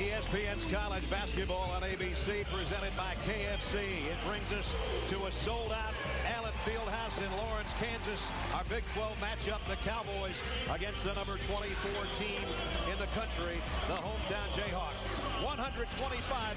ESPN's college basketball on ABC, presented by KFC. It brings us to a sold-out Allen Fieldhouse in Lawrence, Kansas. Our Big 12 matchup, the Cowboys against the number 24 team in the country, the hometown Jayhawks. 125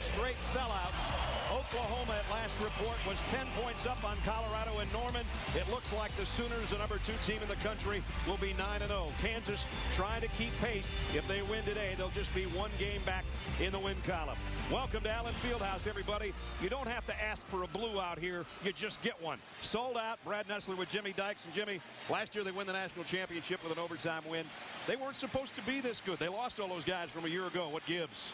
straight sellouts. Oklahoma at last report was 10 points up on Colorado and Norman. It looks like the Sooners, the number 2 team in the country, will be 9-0. Kansas trying to keep pace. If they win today, they'll just be one game back in the win column. Welcome to Allen Fieldhouse, everybody. You don't have to ask for a blue out here. You just get one. Sold out. Brad Nessler with Jimmy Dykes. And Jimmy, last year they win the national championship with an overtime win. They weren't supposed to be this good. They lost all those guys from a year ago. What gives?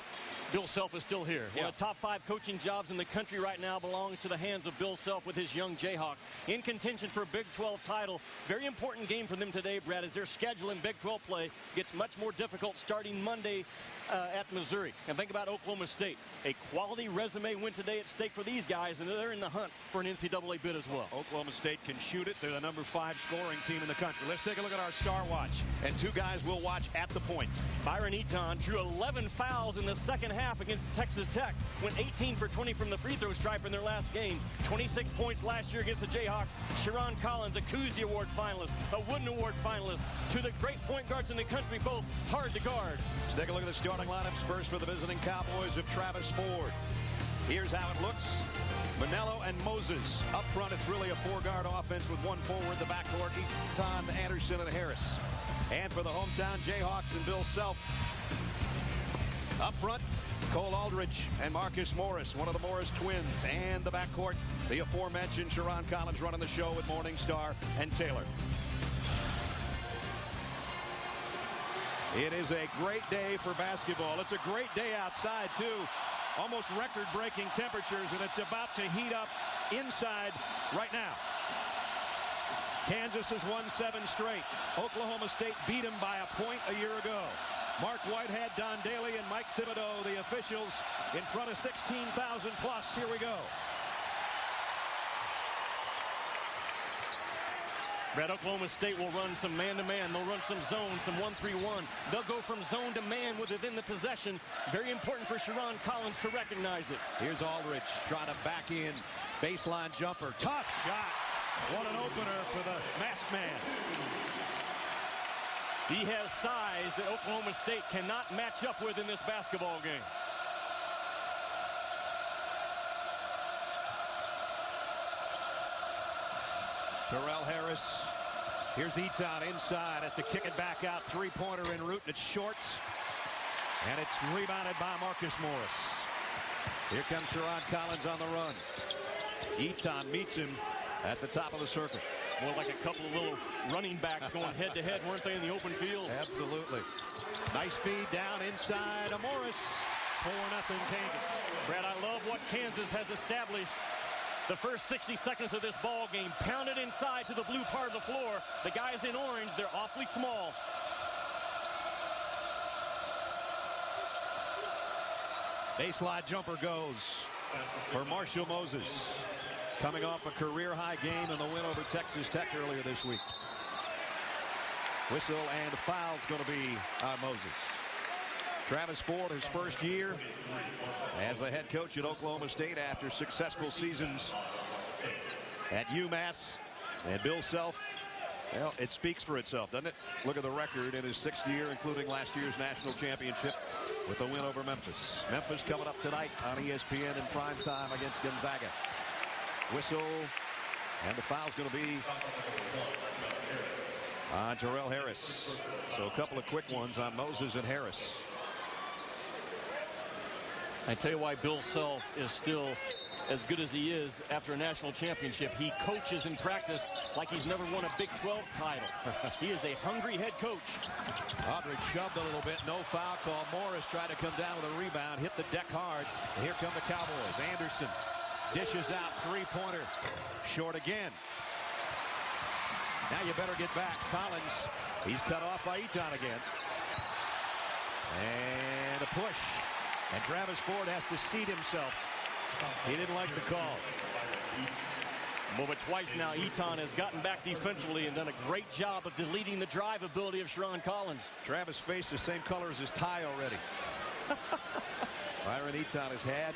Bill Self is still here. One of the top 5 coaching jobs in the country right now belongs to the hands of Bill Self with his young Jayhawks. In contention for a Big 12 title. Very important game for them today, Brad, as their schedule in Big 12 play gets much more difficult starting Monday at Missouri. And think about Oklahoma State. A quality resume win today at stake for these guys, and they're in the hunt for an NCAA bid as well. Oklahoma State can shoot it. They're the number 5 scoring team in the country. Let's take a look at our star watch. And 2 guys will watch at the point. Byron Eaton drew 11 fouls in the second half against Texas Tech. Went 18 for 20 from the free throw stripe in their last game. 26 points last year against the Jayhawks. Sharon Collins, a Cousy Award finalist, a Wooden Award finalist. 2 of the great point guards in the country, both hard to guard. Let's take a look at the starting lineups. First for the visiting Cowboys of Travis Ford. Here's how it looks. Manello and Moses. Up front, it's really a 4-guard offense with 1 forward, the backcourt, Eaton, Anderson, and Harris. And for the hometown Jayhawks and Bill Self, up front, Cole Aldridge and Marcus Morris, one of the Morris twins. And the backcourt, the aforementioned Sharon Collins running the show with Morningstar and Taylor. It is a great day for basketball. It's a great day outside, too. Almost record-breaking temperatures, and it's about to heat up inside right now. Kansas has won 7 straight. Oklahoma State beat them by a point a year ago. Mark Whitehead, Don Daly, and Mike Thibodeau, the officials, in front of 16,000 plus. Here we go. Brad, Oklahoma State will run some man-to-man. They'll run some zone, some 1-3-1. They'll go from zone to man within the possession. Very important for Sharon Collins to recognize it. Here's Aldridge trying to back in. Baseline jumper. Tough shot. What an opener for the masked man. He has size that Oklahoma State cannot match up with in this basketball game. Terrell Harris. Here's Eaton inside. Has to kick it back out. 3-pointer en route. And it's short. And it's rebounded by Marcus Morris. Here comes Sharon Collins on the run. Eaton meets him at the top of the circle. More like a couple of little running backs going head-to-head, weren't they, in the open field? Absolutely. Nice feed down inside. Morris. 4-0 Kansas. Brad, I love what Kansas has established. The first 60 seconds of this ball game, pounded inside to the blue part of the floor. The guys in orange, they're awfully small. Baseline jumper goes for Marshall Moses. Coming off a career-high game in the win over Texas Tech earlier this week. Whistle and foul's going to be Moses. Travis Ford, his first year as the head coach at Oklahoma State after successful seasons at UMass. And Bill Self, well, it speaks for itself, doesn't it? Look at the record in his 6th year, including last year's national championship with the win over Memphis. Memphis coming up tonight on ESPN in prime time against Gonzaga. Whistle, and the foul's going to be on Terrell Harris. So a couple of quick ones on Moses and Harris. I tell you why Bill Self is still as good as he is after a national championship. He coaches in practice like he's never won a Big 12 title. He is a hungry head coach. Aldridge shoved a little bit. No foul call. Morris tried to come down with a rebound. Hit the deck hard. And here come the Cowboys. Anderson dishes out. 3-pointer. Short again. Now you better get back. Collins. He's cut off by Eaton again. And a push. And Travis Ford has to seat himself. He didn't like the call. Well, but twice now, Eaton has gotten back defensively and done a great job of deleting the drive ability of Sharon Collins. Travis' face the same color as his tie already. Byron Eaton has had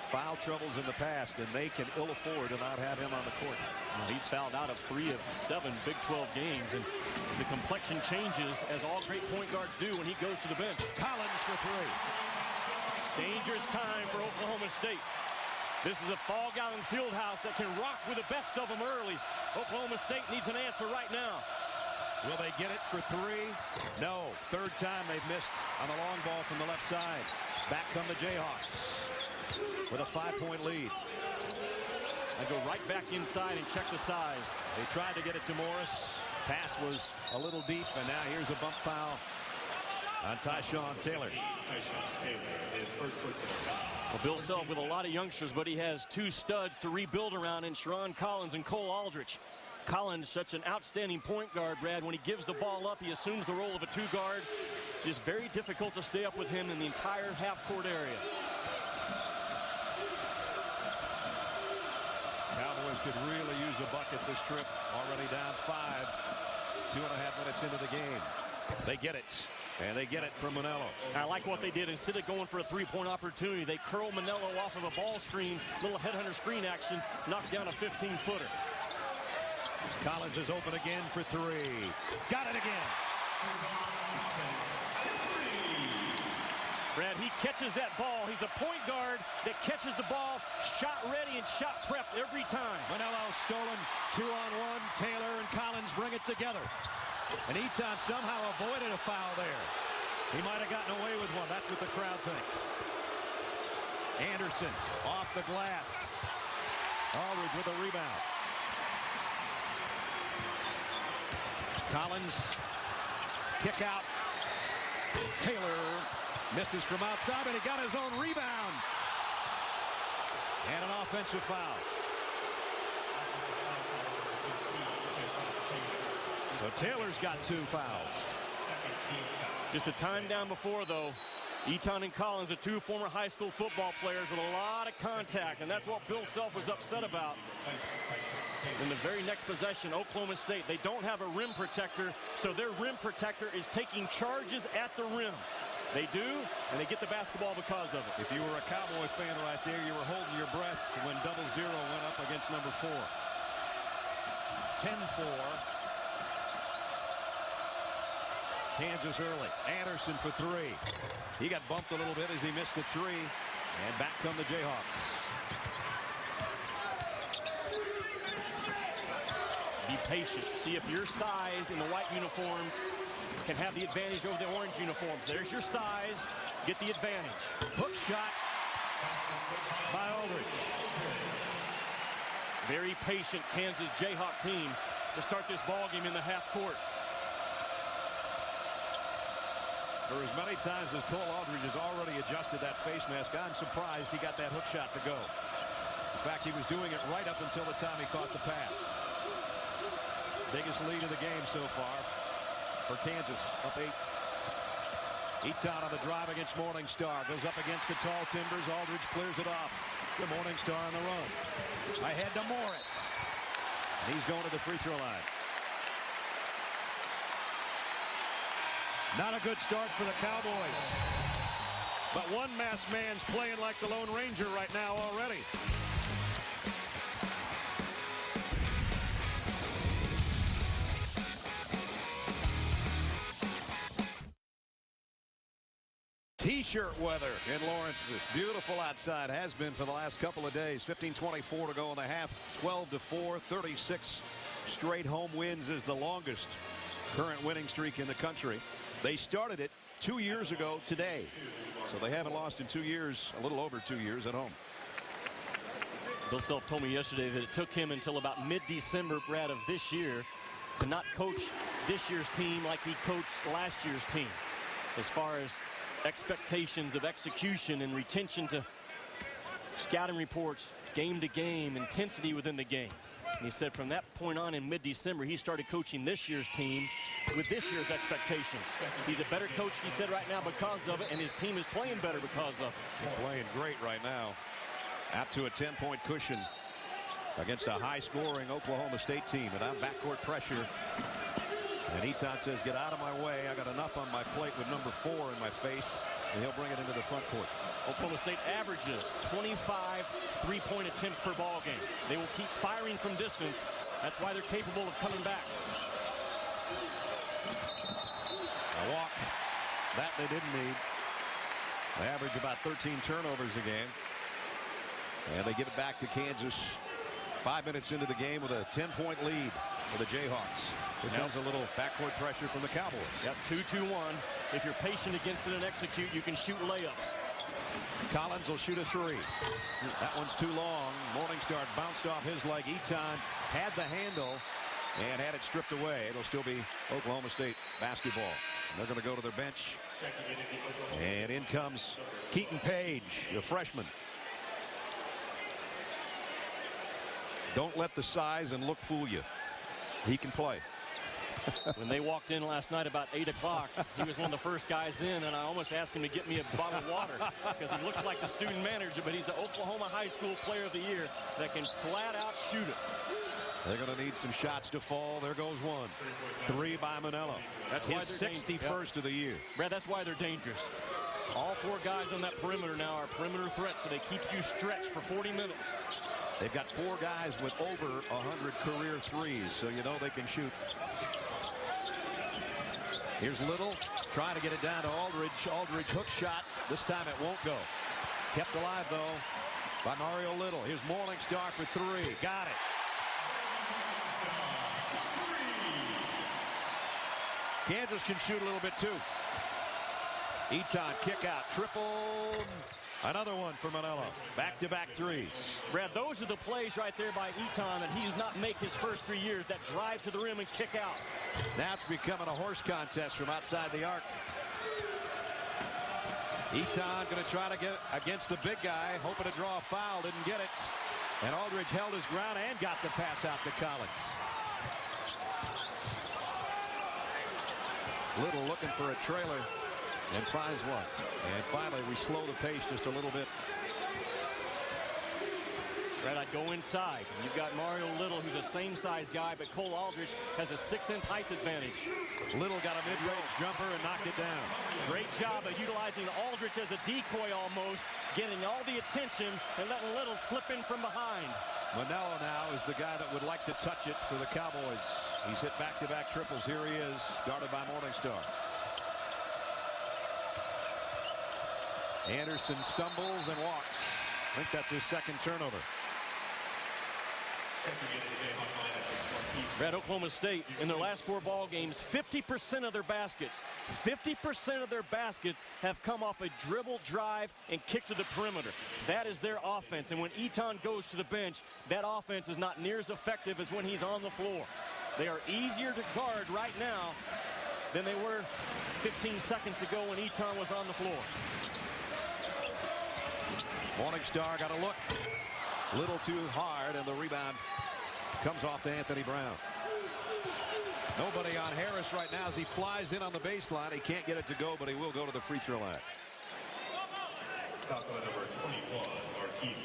foul troubles in the past, and they can ill afford to not have him on the court. Well, he's fouled out of 3 of 7 Big 12 games, and the complexion changes as all great point guards do when he goes to the bench. Collins for 3. Dangerous time for Oklahoma State. This is a Fall-Gallen Fieldhouse that can rock with the best of them early. Oklahoma State needs an answer right now. Will they get it for 3? No. Third time they've missed on the long ball from the left side. Back come the Jayhawks with a 5-point lead. I go right back inside and check the size. They tried to get it to Morris. Pass was a little deep, and now here's a bump foul on Tyshawn Taylor. Well, Bill Self with a lot of youngsters, but he has 2 studs to rebuild around in Sharon Collins and Cole Aldrich. Collins, such an outstanding point guard, Brad. When he gives the ball up, he assumes the role of a 2-guard. It's very difficult to stay up with him in the entire half-court area. Cowboys could really use a bucket this trip. Already down 5. 2.5 minutes into the game. They get it. And they get it from Manello. I like what they did. Instead of going for a 3-point opportunity, they curl Manello off of a ball screen, little headhunter screen action, knocked down a 15-footer. Collins is open again for 3. Got it again. Brad, he catches that ball. He's a point guard that catches the ball, shot ready and shot prepped every time. Manello stolen 2-on-1. Taylor and Collins bring it together. And Eaton somehow avoided a foul there. He might have gotten away with one. That's what the crowd thinks. Anderson off the glass. Aldridge with a rebound. Collins, kick out. Taylor misses from outside, but he got his own rebound. And an offensive foul. So Taylor's got 2 fouls. Just a time down before, though. Eaton and Collins are 2 former high school football players with a lot of contact, and that's what Bill Self was upset about. In the very next possession, Oklahoma State, they don't have a rim protector, so their rim protector is taking charges at the rim. They do, and they get the basketball because of it. If you were a Cowboy fan right there, you were holding your breath when 0-0 went up against number 4. 10-4. Kansas early. Anderson for 3. He got bumped a little bit as he missed the 3. And back come the Jayhawks. Be patient. See if your size in the white uniforms can have the advantage over the orange uniforms. There's your size. Get the advantage. Hook shot by Aldridge. Very patient Kansas Jayhawk team to start this ball game in the half court. For as many times as Cole Aldridge has already adjusted that face mask, I'm surprised he got that hook shot to go. In fact, he was doing it right up until the time he caught the pass. Biggest lead of the game so far for Kansas, up 8. Eaton on the drive against Morningstar. Goes up against the tall timbers. Aldridge clears it off to Morningstar on the run. Ahead to Morris. And he's going to the free throw line. Not a good start for the Cowboys. But one masked man's playing like the Lone Ranger right now already. T-shirt weather in Lawrence. It's beautiful outside. Has been for the last couple of days. 15:24 to go in the half. 12-4. 36 straight home wins is the longest current winning streak in the country. They started it 2 years ago today. So they haven't lost in 2 years, a little over 2 years at home. Bill Self told me yesterday that it took him until about mid-December, Brad, of this year to not coach this year's team like he coached last year's team. As far as expectations of execution and retention to scouting reports, game to game, intensity within the game. And he said from that point on in mid-December, he started coaching this year's team with this year's expectations. He's a better coach, he said, right now because of it, and his team is playing better because of it. They're playing great right now. Out to a 10-point cushion against a high-scoring Oklahoma State team. And on backcourt pressure, And Eton says, get out of my way. I got enough on my plate with number 4 in my face. And he'll bring it into the front court. Oklahoma State averages 25 three-point attempts per ball game. They will keep firing from distance. That's why they're capable of coming back. A walk. That they didn't need. They average about 13 turnovers a game. And they give it back to Kansas 5 minutes into the game with a 10-point lead for the Jayhawks. Here comes a little backcourt pressure from the Cowboys. Yep, 2-2-1. If you're patient against it and execute, you can shoot layups. Collins will shoot a 3. That one's too long. Morningstar bounced off his leg. Eton had the handle and had it stripped away. It'll still be Oklahoma State basketball. They're going to go to their bench. And in comes Keaton Page, a freshman. Don't let the size and look fool you. He can play. When they walked in last night about 8 o'clock, he was one of the first guys in, and I almost asked him to get me a bottle of water because he looks like the student manager, but he's an Oklahoma High School Player of the Year that can flat out shoot it. They're going to need some shots to fall. There goes one. 3 by Manello. That's his 61st of the year. Brad, that's why they're dangerous. All 4 guys on that perimeter now are perimeter threats, so they keep you stretched for 40 minutes. They've got 4 guys with over 100 career threes, so you know they can shoot. Here's Little trying to get it down to Aldridge. Aldridge hook shot. This time it won't go. Kept alive, though, by Mario Little. Here's Morningstar for 3. Got it. Kansas can shoot a little bit, too. Eton kick out. Triple. Another one for Manello. Back-to-back threes. Brad, those are the plays right there by Eton that he does not make his first 3 years. That drive to the rim and kick out. Now it's becoming a horse contest from outside the arc. Eton going to try to get against the big guy, hoping to draw a foul. Didn't get it. And Aldridge held his ground and got the pass out to Collins. Little looking for a trailer. And finds one. And finally, we slow the pace just a little bit. Brad, I'd go inside. You've got Mario Little, who's a same-size guy, but Cole Aldridge has a 6-inch height advantage. Little got a mid-range jumper and knocked it down. Great job of utilizing Aldridge as a decoy almost, getting all the attention and letting Little slip in from behind. Manello now is the guy that would like to touch it for the Cowboys. He's hit back-to-back triples. Here he is, guarded by Morningstar. Anderson stumbles and walks. I think that's his second turnover. Brad, Oklahoma State, in their last 4 ball games, 50% of their baskets, 50% of their baskets have come off a dribble, drive, and kick to the perimeter. That is their offense. And when Eton goes to the bench, that offense is not near as effective as when he's on the floor. They are easier to guard right now than they were 15 seconds ago when Eton was on the floor. Morningstar got a look. Little too hard, and the rebound comes off to Anthony Brown. Nobody on Harris right now as he flies in on the baseline. He can't get it to go, but he will go to the free throw line.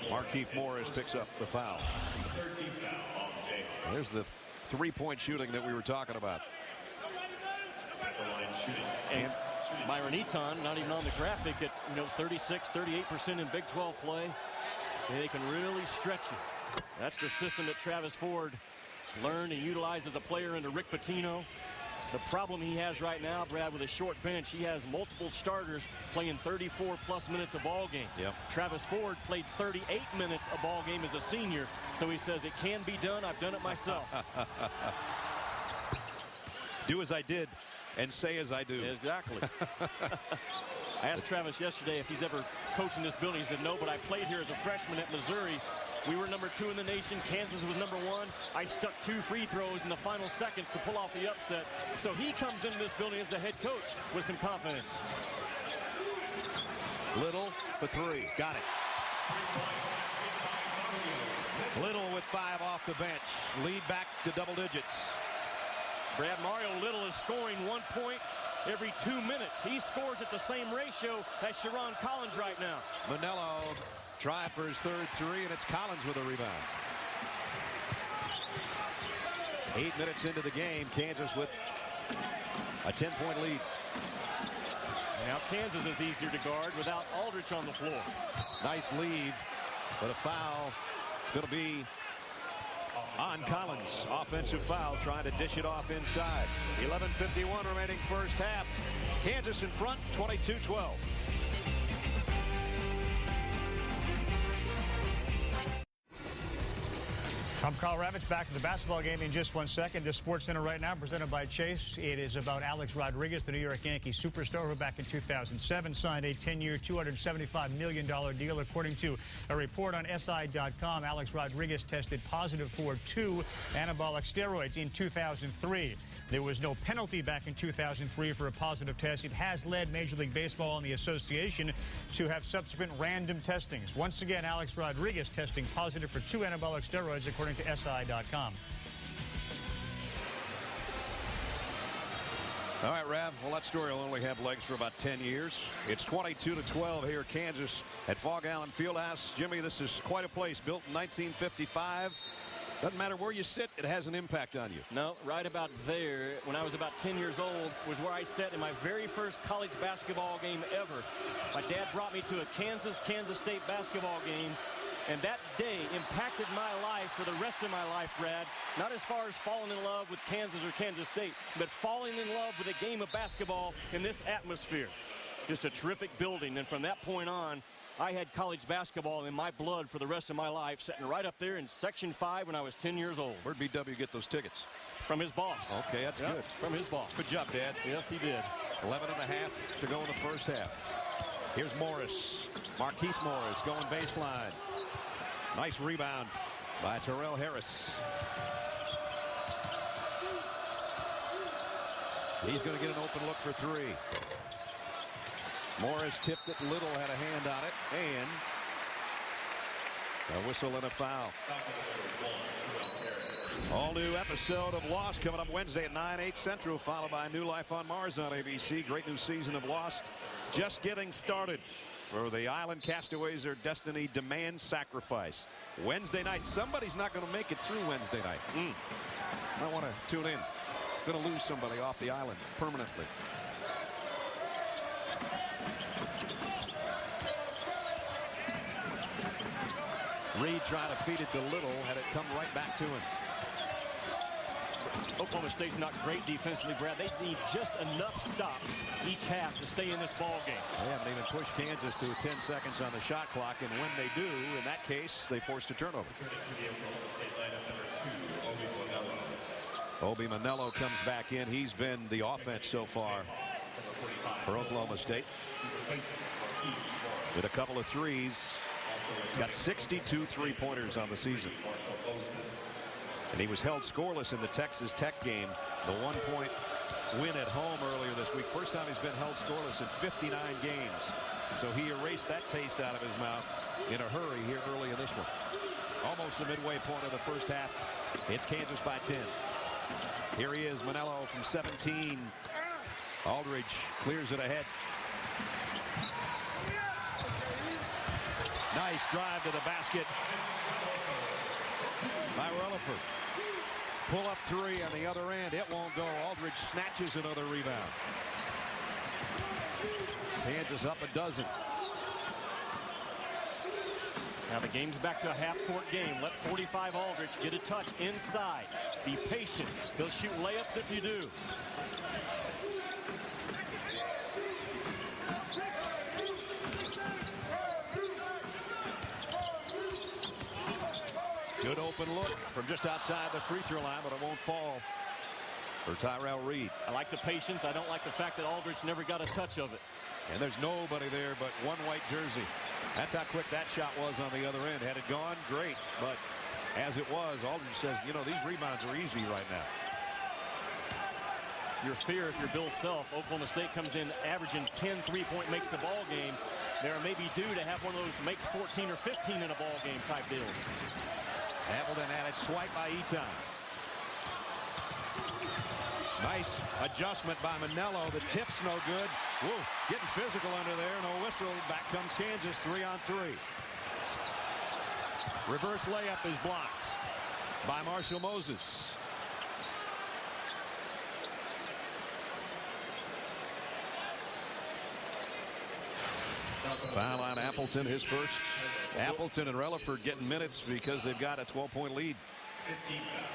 Markieff Morris picks up the foul. There's the three-point shooting that we were talking about. And Myron Eton, not even on the graphic, at 36, 38% in Big 12 play. And they can really stretch you. That's the system that Travis Ford learned and utilized as a player under Rick Pitino. The problem he has right now, Brad, with a short bench, he has multiple starters playing 34-plus minutes a ball game. Yep. Travis Ford played 38 minutes a ball game as a senior, so he says it can be done. I've done it myself. Do as I did and say as I do. Exactly. I asked Travis yesterday if he's ever coached in this building. He said no, but I played here as a freshman at Missouri. We were number 2 in the nation. Kansas was number 1. I stuck 2 free throws in the final seconds to pull off the upset. So he comes into this building as a head coach with some confidence. Little for 3. Got it. Little with 5 off the bench. Lead back to double digits. Brad, Mario Little is scoring 1 point every 2 minutes. He scores at the same ratio as Sharon Collins right now. Manello trying for his 3rd 3, and it's Collins with a rebound. 8 minutes into the game, Kansas with A 10-point lead. Now Kansas is easier to guard without Aldrich on the floor. Nice leave, but a foul. It's going to be on Collins. Offensive foul, trying to dish it off inside. 11:51 remaining first half. Kansas in front, 22-12. I'm Carl Ravitch, back to the basketball game in just 1 second. The Sports Center right now presented by Chase. It is about Alex Rodriguez, the New York Yankees superstar who back in 2007 signed a 10-year, $275 million deal. According to a report on SI.com, Alex Rodriguez tested positive for 2 anabolic steroids in 2003. There was no penalty back in 2003 for a positive test. It has led Major League Baseball and the association to have subsequent random testings. Once again, Alex Rodriguez testing positive for 2 anabolic steroids, according to SI.com. All right, Rav. Well, that story will only have legs for about 10 years. It's 22-12 here, Kansas at Fog Allen Fieldhouse. Jimmy, this is quite a place. Built in 1955. Doesn't matter where you sit, it has an impact on you. No, right about there, when I was about 10 years old, was where I sat in my very first college basketball game ever. My dad brought me to a Kansas State basketball game. And that day impacted my life for the rest of my life, Brad. Not as far as falling in love with Kansas or Kansas State, but falling in love with a game of basketball in this atmosphere. Just a terrific building. And from that point on, I had college basketball in my blood for the rest of my life, sitting right up there in Section 5 when I was 10 years old. Where'd BW get those tickets? From his boss. Okay, that's good. From his boss. Good job, Dad. Yes, he did. 11.5 to go in the first half. Here's Morris. Marquise Morris going baseline. Nice rebound by Terrell Harris. He's going to get an open look for 3. Morris tipped it. Little had a hand on it. And a whistle and a foul. All new episode of Lost coming up Wednesday at 9/8 Central, followed by New Life on Mars on ABC. Great new season of Lost just getting started. For the island castaways, their destiny demands sacrifice. Wednesday night. Somebody's not going to make it through Wednesday night. I want to tune in. Going to lose somebody off the island permanently. Reed trying to feed it to Little. Had it come right back to him. Oklahoma State's not great defensively, Brad. They need just enough stops each half to stay in this ball game. They haven't even pushed Kansas to 10 seconds on the shot clock, and when they do, in that case, they forced a turnover. Obi Manello comes back in. He's been the offense so far for Oklahoma State. With a couple of threes. He's got 62 three-pointers on the season. And he was held scoreless in the Texas Tech game. The 1-point win at home earlier this week. First time he's been held scoreless in 59 games. So he erased that taste out of his mouth in a hurry here early in this one. Almost the midway point of the first half. It's Kansas by 10. Here he is, Manello from 17. Aldridge clears it ahead. Nice drive to the basket by Rutherford. Pull up 3 on the other end. It won't go. Aldridge snatches another rebound. Kansas up a dozen. Now the game's back to a half-court game. Let 45 Aldridge get a touch inside. Be patient. He'll shoot layups if you do. Good open look from just outside the free throw line, but it won't fall for Tyrell Reed. I like the patience. I don't like the fact that Aldridge never got a touch of it. And there's nobody there but one white jersey. That's how quick that shot was on the other end. Had it gone, great. But as it was, Aldridge says, you know, these rebounds are easy right now. Your fear if you're Bill Self, Oklahoma State comes in averaging 10 three-point makes a ball game. They're maybe due to have one of those make 14 or 15 in a ball game type deals. Appleton had it swiped by Eton. Nice adjustment by Manello. The tip's no good. Whoa, getting physical under there. No whistle. Back comes Kansas 3-on-3. Reverse layup is blocked by Marshall Moses. Foul on Appleton, his first. Appleton and Relaford getting minutes because they've got a 12-point lead.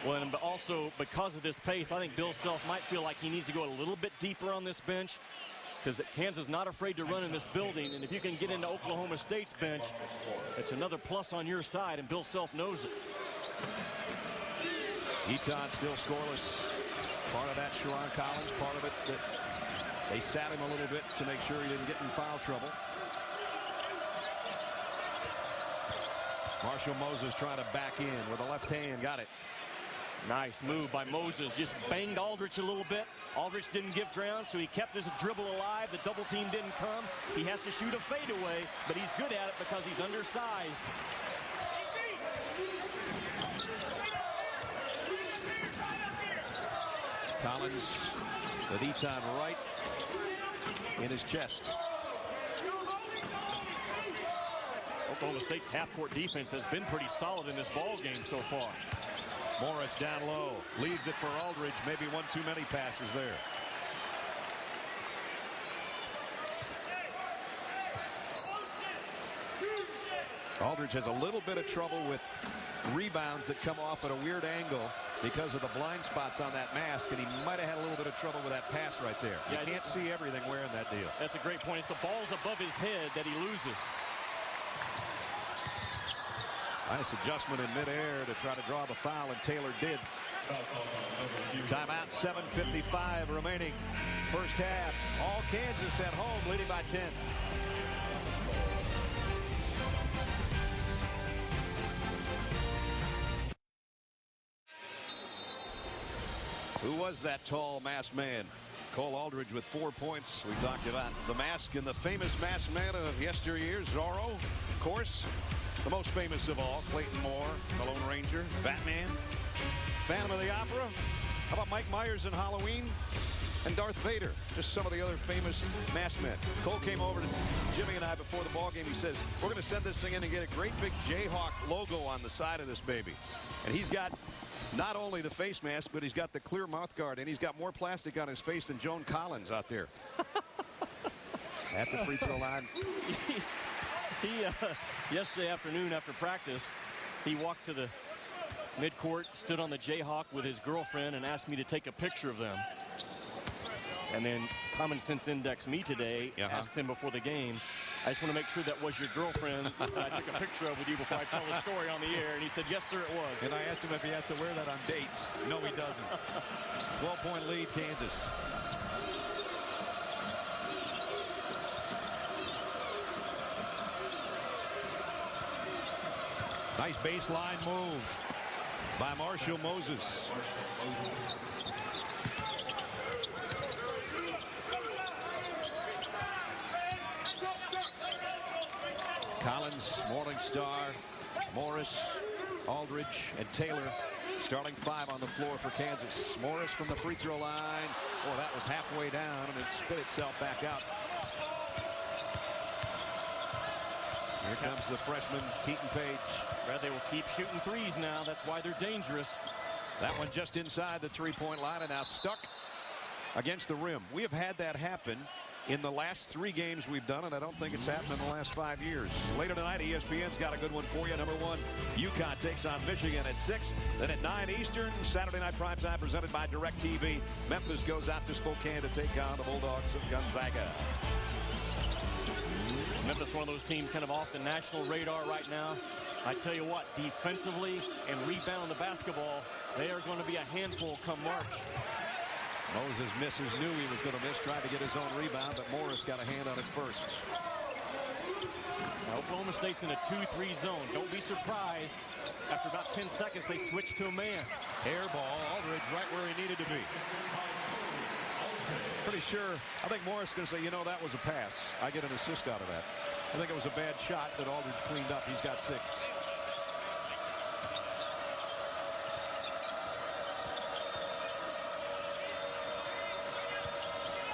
Well, and also because of this pace, I think Bill Self might feel like he needs to go a little bit deeper on this bench, because Kansas is not afraid to run in this building, and if you can get into Oklahoma State's bench, it's another plus on your side, and Bill Self knows it. Eton still scoreless. Part of that, Sharon Collins. Part of it's that they sat him a little bit to make sure he didn't get in foul trouble. Marshall Moses trying to back in with a left hand. Got it. Nice move by Moses. Just banged Aldrich a little bit. Aldrich didn't give ground, so he kept his dribble alive. The double team didn't come. He has to shoot a fadeaway, but he's good at it because he's undersized. Collins with Eton right in his chest. Oklahoma State's half-court defense has been pretty solid in this ball game so far. Morris down low, leaves it for Aldridge. Maybe one too many passes there. Aldridge has a little bit of trouble with rebounds that come off at a weird angle because of the blind spots on that mask, and he might have had a little bit of trouble with that pass right there. You can't see everything wearing that deal. That's a great point. It's the ball's above his head that he loses. Nice adjustment in midair to try to draw the foul, and Taylor did. Timeout, 7:55 remaining. First half. All Kansas at home, leading by 10. Who was that tall masked man? Cole Aldridge with 4 points. We talked about the mask and the famous masked man of yesteryear, Zorro, of course. The most famous of all, Clayton Moore, the Lone Ranger, Batman, Phantom of the Opera. How about Mike Myers in Halloween? And Darth Vader, just some of the other famous masked men. Cole came over to Jimmy and I before the ball game. He says, we're going to send this thing in and get a great big Jayhawk logo on the side of this baby. And he's got not only the face mask, but he's got the clear mouth guard, and he's got more plastic on his face than Joan Collins out there. At the free throw line. Yesterday afternoon after practice, he walked to the midcourt, stood on the Jayhawk with his girlfriend, and asked me to take a picture of them. And then Common Sense Index me today, asked him before the game, I just want to make sure that was your girlfriend that I took a picture of with you before I tell the story on the air. And he said, yes, sir, it was. And I asked him if he has to wear that on dates. No, he doesn't. 12-point lead, Kansas. Nice baseline move by Marshall Moses. Collins, Morningstar, Morris, Aldridge, and Taylor starting 5 on the floor for Kansas. Morris from the free throw line. Oh, that was halfway down, and it spit itself back out. Here comes the freshman, Keaton Page. Brad, they will keep shooting threes now. That's why they're dangerous. That one just inside the three-point line and now stuck against the rim. We have had that happen in the last 3 games we've done, and I don't think it's happened in the last 5 years. Later tonight, ESPN's got a good one for you. Number 1, UConn takes on Michigan at 6. Then at 9 Eastern, Saturday Night Primetime presented by DirecTV. Memphis goes out to Spokane to take on the Bulldogs of Gonzaga. Memphis, one of those teams kind of off the national radar right now. I tell you what, defensively and rebound the basketball, they are going to be a handful come March. Moses misses, knew he was going to miss, tried to get his own rebound, but Morris got a hand on it first. Now, Oklahoma State's in a 2-3 zone. Don't be surprised. After about 10 seconds, they switch to a man. Air ball, Aldridge right where he needed to be. Pretty sure, I think Morris is going to say, you know, that was a pass. I get an assist out of that. I think it was a bad shot that Aldridge cleaned up. He's got 6.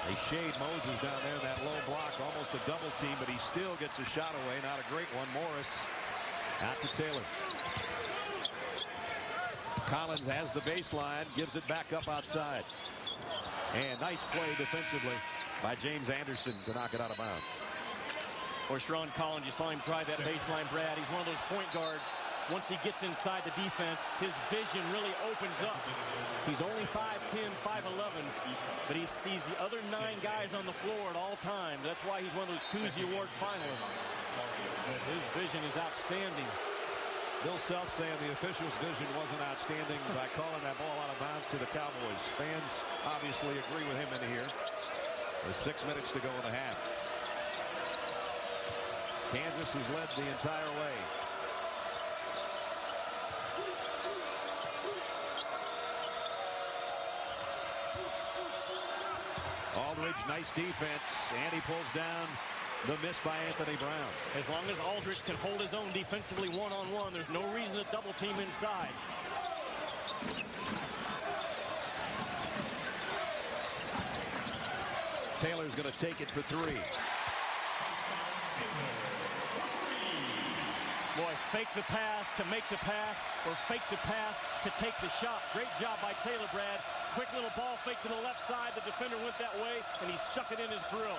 They shade Moses down there in that low block, almost a double team, but he still gets a shot away. Not a great one. Morris out to Taylor. Collins has the baseline, gives it back up outside. And nice play defensively by James Anderson to knock it out of bounds. Or Sharon Collins, you saw him drive that baseline, Brad. He's one of those point guards. Once he gets inside the defense, his vision really opens up. He's only 5'10", 5'11", but he sees the other 9 guys on the floor at all times. That's why he's one of those Cousy Award finalists. His vision is outstanding. Bill Self saying the officials' vision wasn't outstanding by calling that ball out of bounds to the Cowboys. Fans obviously agree with him in here. There's 6 minutes to go in the half. Kansas has led the entire way. Aldridge, nice defense, and he pulls down the miss by Anthony Brown. As long as Aldridge can hold his own defensively one-on-one, there's no reason to double team inside. Taylor's going to take it for 3. Boy, fake the pass to make the pass, or fake the pass to take the shot. Great job by Taylor, Brad. Quick little ball fake to the left side. The defender went that way, and he stuck it in his grill.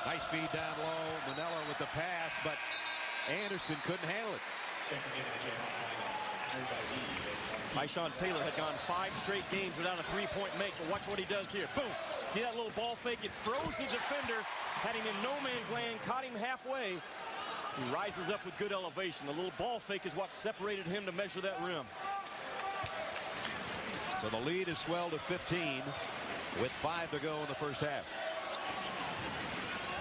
Nice feed down low. Manello with the pass, but Anderson couldn't handle it. Tyshawn Taylor had gone 5 straight games without a 3-point make, but watch what he does here. Boom! See that little ball fake? It froze the defender, had him in no man's land, caught him halfway. He rises up with good elevation. The little ball fake is what separated him to measure that rim. So the lead is swelled to 15 with 5 to go in the first half.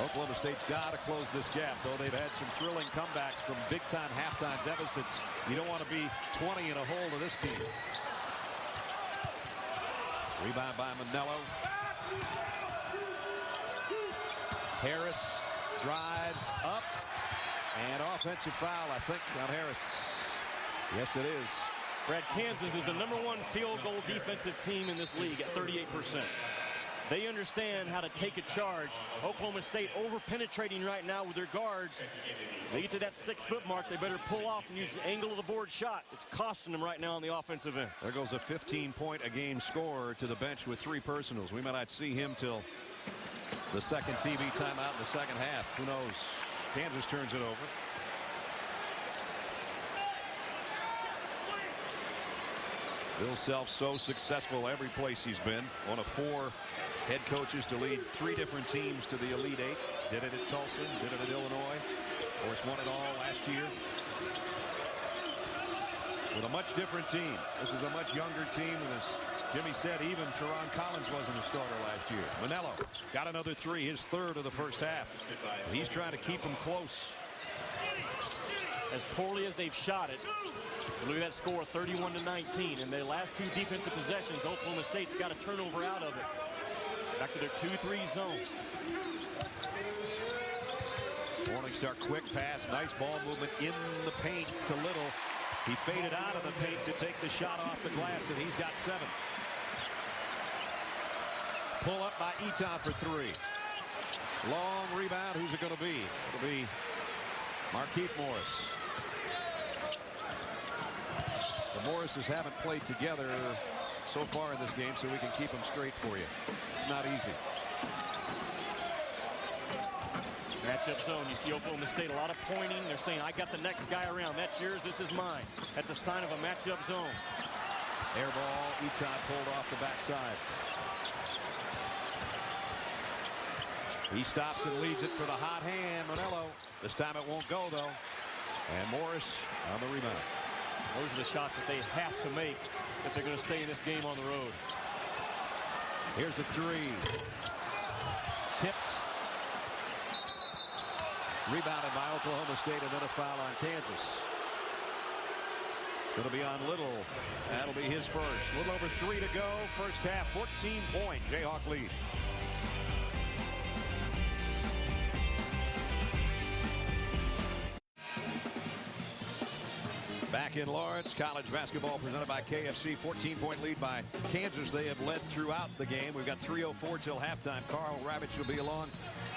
Oklahoma State's got to close this gap, though they've had some thrilling comebacks from big-time halftime deficits. You don't want to be 20 in a hole to this team. Rebound by Manello. Harris drives up. And offensive foul, I think, on Harris. Yes, it is. Brad, Kansas is the #1 field goal defensive team in this league at 38%. They understand how to take a charge. Oklahoma State over-penetrating right now with their guards. They get to that 6-foot mark, they better pull off and use the angle of the board shot. It's costing them right now on the offensive end. There goes a 15-point-a-game scorer to the bench with 3 personals. We might not see him till the second TV timeout in the second half. Who knows? Kansas turns it over. Bill Self so successful every place he's been. One of 4 head coaches to lead 3 different teams to the Elite 8. Did it at Tulsa, did it at Illinois. Of course, won it all last year. With a much different team. This is a much younger team, and as Jimmy said, even Sharon Collins wasn't a starter last year. Manello got another 3, his 3rd of the first half. He's trying to keep them close. As poorly as they've shot it, look at that score, 31-19. In their last 2 defensive possessions, Oklahoma State's got a turnover out of it. Back to their 2-3 zone. Morningstar quick pass, nice ball movement in the paint to Little. He faded out of the paint to take the shot off the glass, and he's got 7. Pull up by Eton for 3. Long rebound. Who's it going to be? It'll be Markieff Morris. The Morrises haven't played together so far in this game, so we can keep them straight for you. It's not easy. Matchup zone. You see Oklahoma State, a lot of pointing. They're saying, I got the next guy around. That's yours. This is mine. That's a sign of a matchup zone. Air ball. Eton pulled off the backside. He stops and leaves it for the hot hand. Manello. This time it won't go, though. And Morris on the rebound. Those are the shots that they have to make if they're going to stay in this game on the road. Here's a 3. Tipped. Rebounded by Oklahoma State, and then a foul on Kansas. It's going to be on Little. That'll be his first. A little over 3 to go. First half, 14-point Jayhawk lead. Back in Lawrence, college basketball presented by KFC. 14-point lead by Kansas. They have led throughout the game. We've got 3:04 till halftime. Carl Ravitch will be along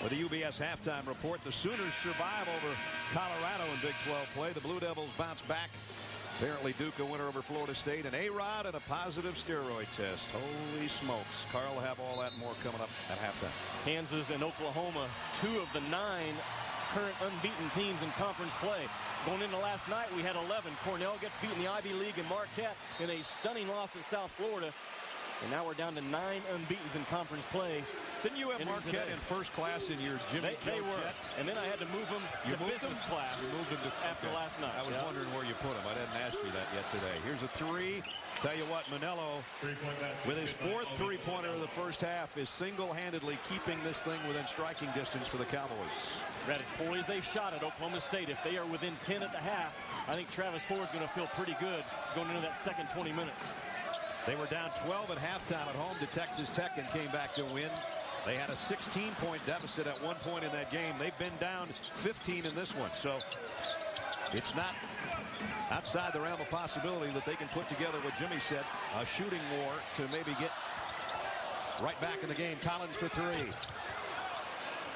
with the UBS halftime report. The Sooners survive over Colorado in Big 12 play. The Blue Devils bounce back Apparently Duke a winner over Florida State, and A-Rod and a positive steroid test. Holy smokes. Carl will have all that and more coming up at halftime. Kansas and Oklahoma, 2 of the 9 current unbeaten teams in conference play. Going into last night, we had 11. Cornell gets beat in the Ivy League, and Marquette in a stunning loss at South Florida. And now we're down to 9 unbeatens in conference play. Didn't you have Marquette in first class in your Jimmy They were. Jet? And then I had to move them to business class after last night. I was wondering where you put them. I didn't ask you that yet today. Here's a 3. Tell you what, Manello, with his 4th three-pointer of the first half, is single-handedly keeping this thing within striking distance for the Cowboys. Brad, as poorly as they've shot at Oklahoma State, if they are within 10 at the half, I think Travis Ford's going to feel pretty good going into that second 20 minutes. They were down 12 at halftime at home to Texas Tech and came back to win. They had a 16-point deficit at one point in that game. They've been down 15 in this one. So it's not outside the realm of possibility that they can put together what Jimmy said, a shooting war to maybe get right back in the game. Collins for 3.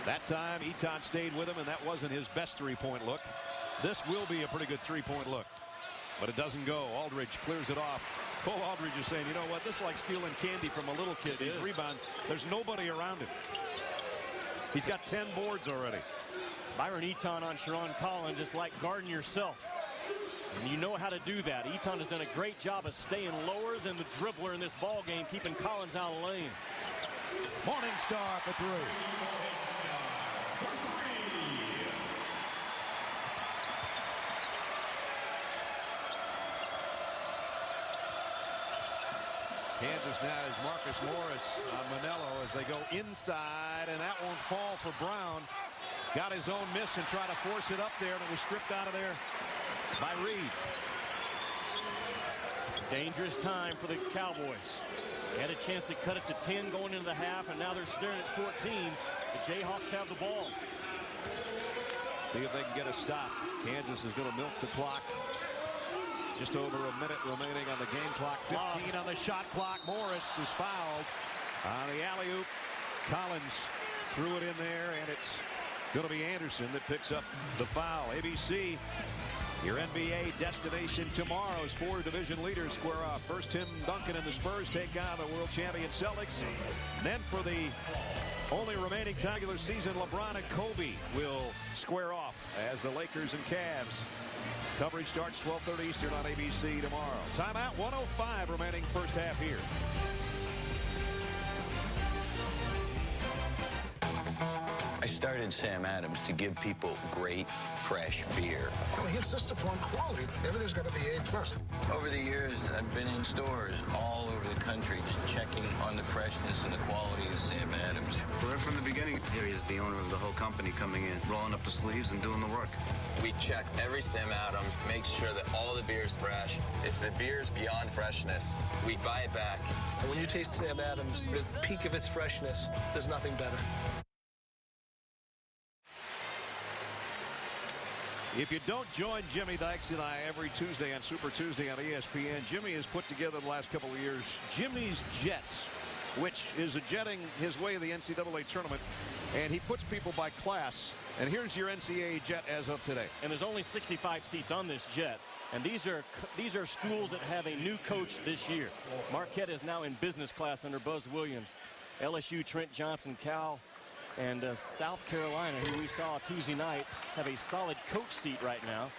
That time Eton stayed with him, and that wasn't his best three-point look. This will be a pretty good three-point look, but it doesn't go. Aldridge clears it off. Cole Aldridge is saying, you know what, this is like stealing candy from a little kid. His rebound, there's nobody around him. He's got 10 boards already. Byron Eton on Sharon Collins, just like guarding yourself. And you know how to do that. Eton has done a great job of staying lower than the dribbler in this ball game, keeping Collins out of the lane. Morningstar for 3. Kansas now is Marcus Morris on Manello as they go inside, and that won't fall for Brown. Got his own miss and tried to force it up there, and it was stripped out of there by Reed. Dangerous time for the Cowboys. They had a chance to cut it to 10 going into the half, and now they're staring at 14. The Jayhawks have the ball. See if they can get a stop. Kansas is going to milk the clock. Just over a minute remaining on the game clock. 15 on the shot clock. Morris is fouled on the alley-oop. Collins threw it in there, and it's going to be Anderson that picks up the foul. ABC, your NBA destination tomorrow as 4 division leaders square off. First, Tim Duncan and the Spurs take on the world champion Celtics. And then for the only remaining regular season, LeBron and Kobe will square off as the Lakers and Cavs. Coverage starts 12:30 Eastern on ABC tomorrow. Timeout, 1:05 remaining first half here. I started Sam Adams to give people great, fresh beer. Well, he insists upon quality. Everything's got to be A+. Over the years, I've been in stores all over the country just checking on the freshness and the quality of Sam Adams. Right from the beginning, here he is the owner of the whole company coming in, rolling up the sleeves and doing the work. We check every Sam Adams, make sure that all the beer is fresh. If the beer is beyond freshness, we buy it back. And when you taste Sam Adams, the peak of its freshness, there's nothing better. If you don't join Jimmy Dykes and I every Tuesday on Super Tuesday on ESPN, Jimmy has put together the last couple of years Jimmy's Jets, which is a jetting his way of the NCAA tournament, and he puts people by class. And here's your NCAA jet as of today. And there's only 65 seats on this jet. And these are schools that have a new coach this year. Marquette is now in business class under Buzz Williams. LSU, Trent Johnson, Cal, and South Carolina, who we saw Tuesday night, have a solid coach seat right now.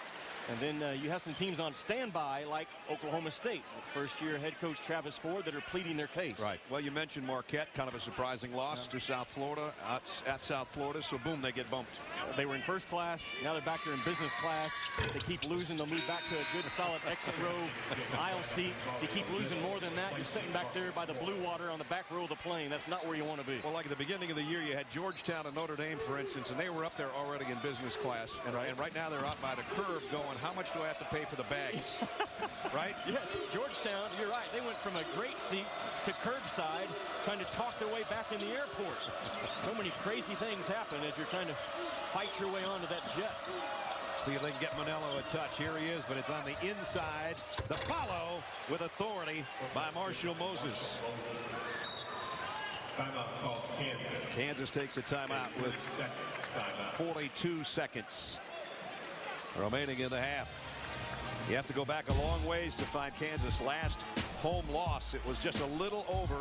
And then you have some teams on standby like Oklahoma State. First-year head coach Travis Ford that are pleading their case. Right. Well, you mentioned Marquette, kind of a surprising loss to South Florida, at South Florida. So, boom, they get bumped. They were in first class. Now they're back there in business class. They keep losing. They'll move back to a good, solid exit row aisle seat. If you keep losing more than that, you're sitting back there by the blue water on the back row of the plane. That's not where you want to be. Well, like at the beginning of the year, you had Georgetown and Notre Dame, for instance, and they were up there already in business class. And right now they're out by the curb going, how much do I have to pay for the bags? Right? Yeah, Georgetown, you're right. They went from a great seat to curbside, trying to talk their way back in the airport. So many crazy things happen as you're trying to fight your way onto that jet. See if they can get Manello a touch. Here he is, but it's on the inside. The follow with authority by Marshall Moses. Timeout called Kansas. Kansas takes a timeout with 42 seconds remaining in the half. You have to go back a long ways to find Kansas' last home loss. It was just a little over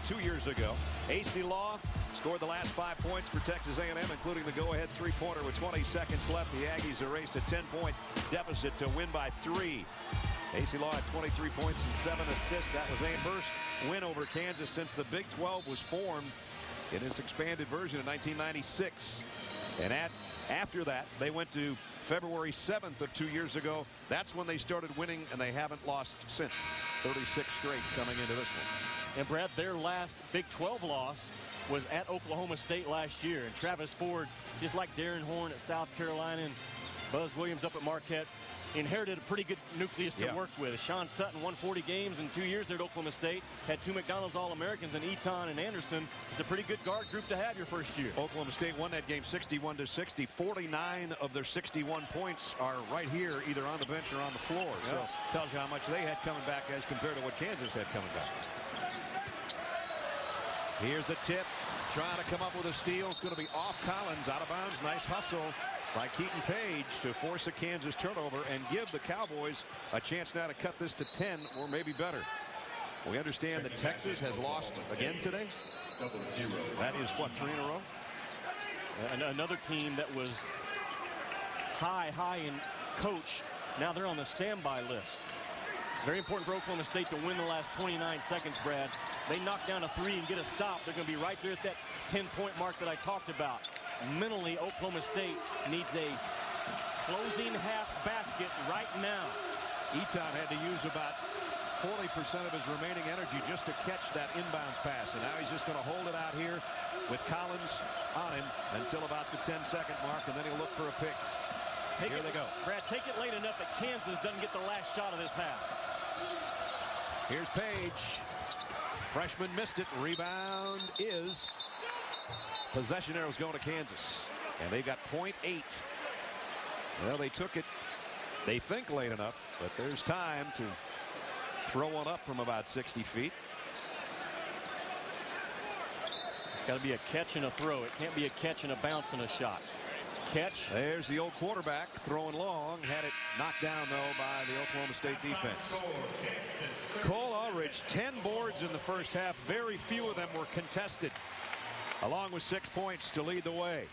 2 years ago. AC Law scored the last 5 points for Texas A&M, including the go-ahead three-pointer with 20 seconds left. The Aggies erased a 10-point deficit to win by 3. AC Law had 23 points and 7 assists. That was a first win over Kansas since the Big 12 was formed in its expanded version in 1996. And after that, they went to February 7th of 2 years ago. That's when they started winning, and they haven't lost since. 36 straight coming into this one. And Brad, their last Big 12 loss was at Oklahoma State last year. And Travis Ford, just like Darren Horn at South Carolina and Buzz Williams up at Marquette, inherited a pretty good nucleus to work with. Sean Sutton won 40 games in 2 years at Oklahoma State. Had 2 McDonald's All-Americans in Eton and Anderson. It's a pretty good guard group to have your first year. Oklahoma State won that game 61-60. 49 of their 61 points are right here, either on the bench or on the floor. So tells you how much they had coming back as compared to what Kansas had coming back. Here's a tip. Trying to come up with a steal. It's going to be off Collins. Out of bounds. Nice hustle by Keaton Page to force a Kansas turnover and give the Cowboys a chance now to cut this to 10 or maybe better. We understand that Texas has lost again today. That is what, 3 in a row? And another team that was high in coach. Now they're on the standby list. Very important for Oklahoma State to win the last 29 seconds, Brad. They knock down a 3 and get a stop. They're going to be right there at that 10-point mark that I talked about. Mentally, Oklahoma State needs a closing half basket right now. Eton had to use about 40% of his remaining energy just to catch that inbounds pass. And now he's just going to hold it out here with Collins on him until about the 10-second mark, and then he'll look for a pick. Here they go. Brad, take it late enough that Kansas doesn't get the last shot of this half. Here's Page. Freshman missed it. Rebound is possession arrows going to Kansas. And they got .8. Well, they took it, they think, late enough, but there's time to throw one up from about 60 feet. It's got to be a catch and a throw. It can't be a catch and a bounce and a shot. Catch. There's the old quarterback throwing long. Had it knocked down, though, by the Oklahoma State defense. Cole Aldridge, 10 boards in the first half. Very few of them were contested, along with 6 points to lead the way.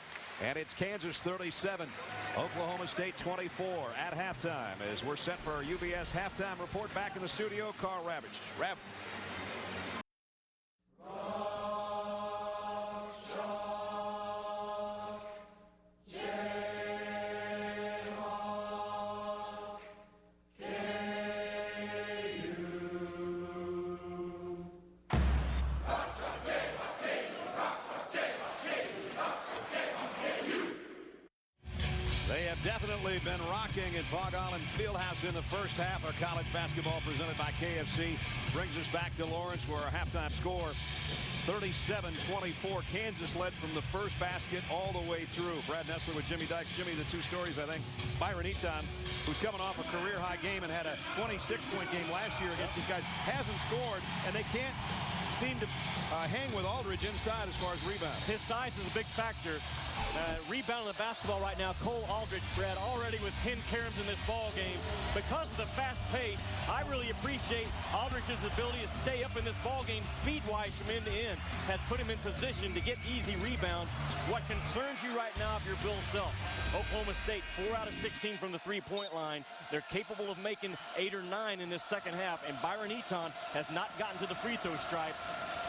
And it's Kansas 37, Oklahoma State 24 at halftime, as we're set for our UBS halftime report. Back in the studio, Carl Ravitch. Rav. Definitely been rocking in Fog Island Fieldhouse in the first half. Our college basketball presented by KFC brings us back to Lawrence, where our halftime score 37-24. Kansas led from the first basket all the way through. Brad Nessler with Jimmy Dykes. Jimmy, the two stories, I think. Byron Eton, who's coming off a career-high game and had a 26-point game last year against these guys, hasn't scored, and they can't seem to hang with Aldridge inside as far as rebound. His size is a big factor. Rebounding the basketball right now, Cole Aldridge, Brad, already with 10 caroms in this ball game. Because of the fast pace, I really appreciate Aldridge's ability to stay up in this ball game speed-wise from end to end. Has put him in position to get easy rebounds. What concerns you right now if you're Bill Self? Oklahoma State, 4 out of 16 from the three-point line. They're capable of making 8 or 9 in this second half, and Byron Eton has not gotten to the free throw stripe.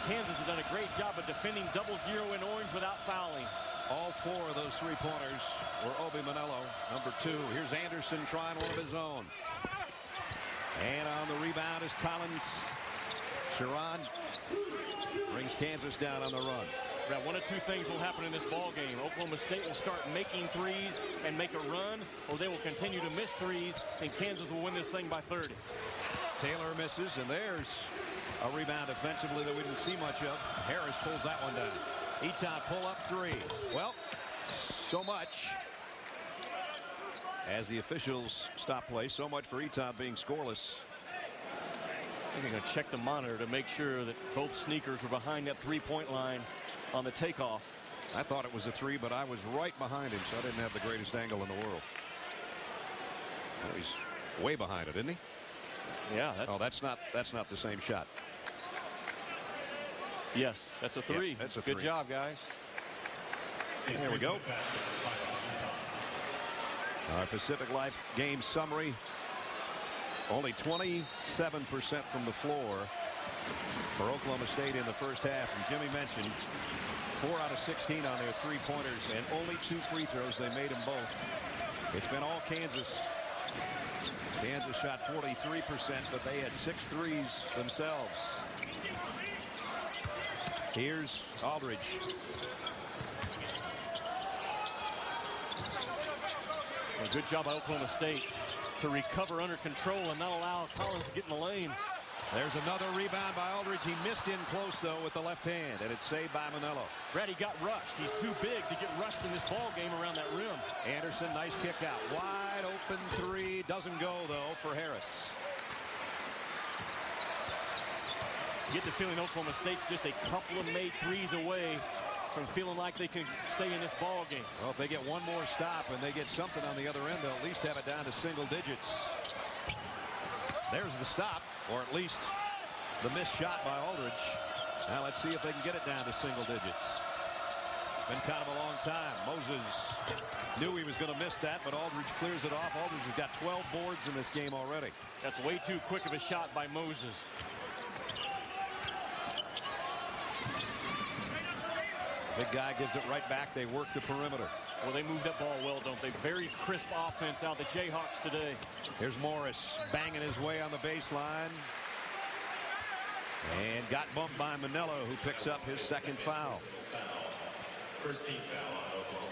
Kansas has done a great job of defending double zero in orange without fouling. All 4 of those three-pointers were Obi Manello, number 2. Here's Anderson trying one of his own. And on the rebound is Collins. Sharon brings Kansas down on the run. Brad, one of two things will happen in this ball game. Oklahoma State will start making threes and make a run, or they will continue to miss threes, and Kansas will win this thing by 30. Taylor misses, and there's a rebound offensively that we didn't see much of. Harris pulls that one down. Eton pull-up 3. Well, so much as the officials stop play. So much for Eton being scoreless. I think they're going to check the monitor to make sure that both sneakers were behind that three-point line on the takeoff. I thought it was a 3, but I was right behind him, so I didn't have the greatest angle in the world. He's way behind it, isn't he? Yeah. That's not the same shot. Yes, that's a three. Yeah, that's a Good three. job, guys. There we go. Our Pacific Life game summary. Only 27% from the floor for Oklahoma State in the first half. And Jimmy mentioned 4 out of 16 on their three-pointers and only 2 free throws. They made them both. It's been all Kansas. Kansas shot 43%, but they had 6 threes themselves. Here's Aldridge. A good job by Oklahoma State to recover under control and not allow Collins to get in the lane. There's another rebound by Aldridge. He missed in close, though, with the left hand, and it's saved by Manello. Brad, he got rushed. He's too big to get rushed in this ball game around that rim. Anderson, nice kick out. Wide open three. Doesn't go, though, for Harris. You get the feeling Oklahoma State's just a couple of made threes away from feeling like they can stay in this ball game. Well, if they get one more stop and they get something on the other end, they'll at least have it down to single digits. There's the stop, or at least the missed shot by Aldridge. Now let's see if they can get it down to single digits. It's been kind of a long time. Moses knew he was going to miss that, but Aldridge clears it off. Aldridge has got 12 boards in this game already. That's way too quick of a shot by Moses. Big guy gives it right back. They work the perimeter. Well, they move that ball well, don't they? Very crisp offense out of the Jayhawks today. Here's Morris banging his way on the baseline. And got bumped by Manello, who picks up his second foul. First team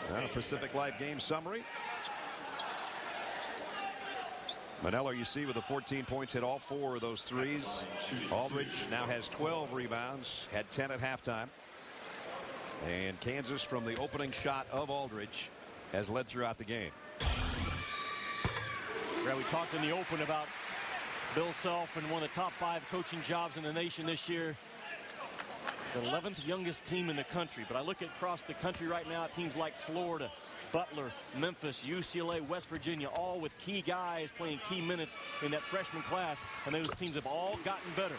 foul. Pacific Life game summary. Manello, you see, with the 14 points, hit all 4 of those threes. Aldridge now has 12 rebounds, had 10 at halftime. And Kansas, from the opening shot of Aldridge, has led throughout the game. Yeah, we talked in the open about Bill Self and one of the top 5 coaching jobs in the nation this year. The 11th youngest team in the country. But I look across the country right now at teams like Florida, Butler, Memphis, UCLA, West Virginia, all with key guys playing key minutes in that freshman class. And those teams have all gotten better.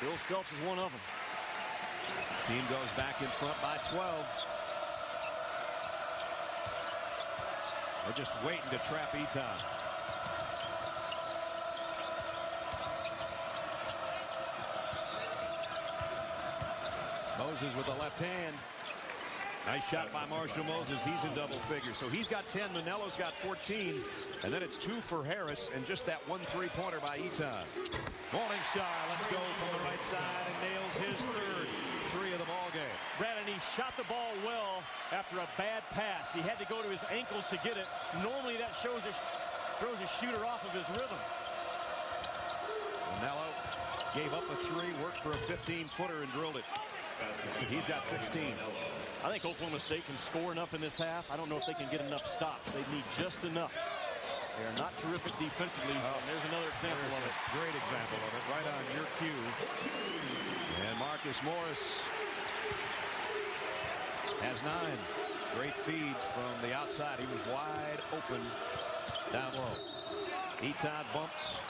Bill Self is one of them. Team goes back in front by 12. They're just waiting to trap Eton. Moses with the left hand. Nice shot by Marshall Moses. He's in double figures. So he's got 10. Manello's got 14. And then it's 2 for Harris and just that 1 3-pointer by Eton. Morningstar, let's go from the right side, and nails his third 3 of the ball game. Brandon, he shot the ball well after a bad pass. He had to go to his ankles to get it. Normally that throws a shooter off of his rhythm. Manello gave up a 3, worked for a 15-footer and drilled it. He's got 16. I think Oklahoma State can score enough in this half. I don't know if they can get enough stops. They need just enough. They are not terrific defensively. And there's another example of it. Great example of it, right on your cue. And Marcus Morris has 9. Great feed from the outside. He was wide open down low. Eton bumps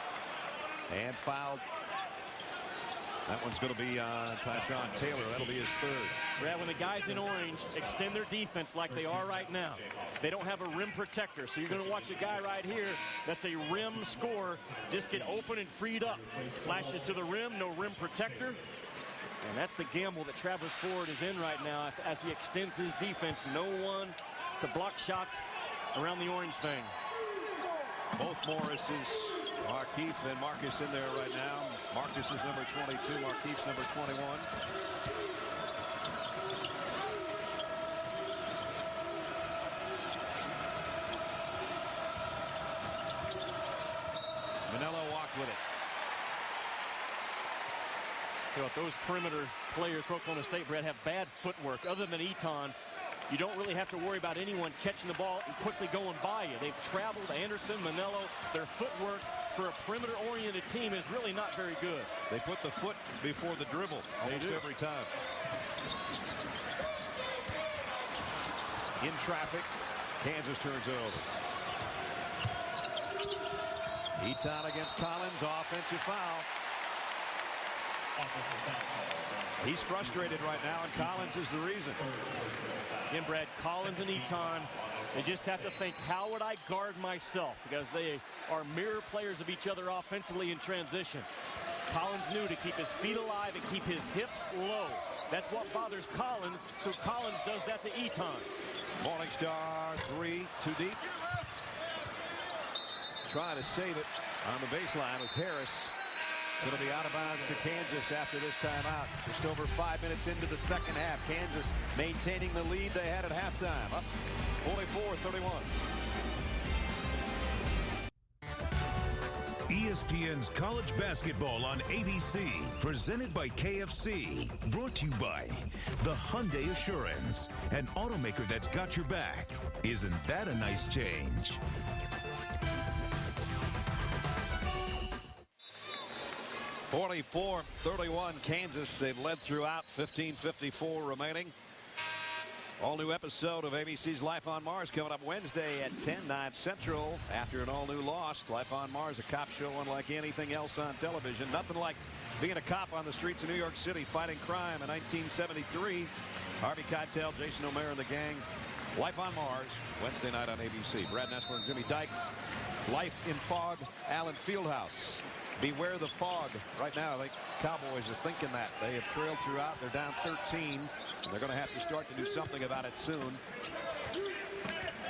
and fouled. That one's going to be Tyshawn Taylor. That'll be his 3rd. Brad, when the guys in orange extend their defense like they are right now, they don't have a rim protector. So you're going to watch a guy right here that's a rim scorer just get open and freed up. Flashes to the rim, no rim protector. And that's the gamble that Travis Ford is in right now as he extends his defense. No one to block shots around the orange thing. Both Morrises, Markieff and Marcus in there right now. Marcus is number 22, Markieff's number 21. Manello walked with it. You know, if those perimeter players for Oklahoma State, Brett, have bad footwork, other than Eton, you don't really have to worry about anyone catching the ball and quickly going by you. They've traveled, Anderson, Manello, their footwork for a perimeter-oriented team is really not very good. They put the foot before the dribble almost every time. In traffic, Kansas turns it over. Eton against Collins, offensive foul. He's frustrated right now, and Collins is the reason. Again, Brad, Collins and Eton, they just have to think, how would I guard myself? Because they are mirror players of each other offensively in transition. Collins knew to keep his feet alive and keep his hips low. That's what bothers Collins, so Collins does that to Eton. Morningstar, 3, too deep. Trying to save it on the baseline was Harris. Going to be out of bounds to Kansas after this timeout. Just over 5 minutes into the second half. Kansas maintaining the lead they had at halftime. Up 44-31. ESPN's college basketball on ABC, presented by KFC, brought to you by the Hyundai Assurance, an automaker that's got your back. Isn't that a nice change? (44-31) Kansas. They've led throughout. 15:54 remaining. All-new episode of ABC's Life on Mars coming up Wednesday at 10, 9 Central. After an all-new Lost, Life on Mars, a cop show unlike anything else on television. Nothing like being a cop on the streets of New York City fighting crime in 1973. Harvey Keitel, Jason O'Mara, and the gang. Life on Mars, Wednesday night on ABC. Brad Nessler and Jimmy Dykes. Life in Fog, Allen Fieldhouse. Beware the fog. Right now, I think Cowboys are thinking that. They have trailed throughout. They're down 13. They're going to have to start to do something about it soon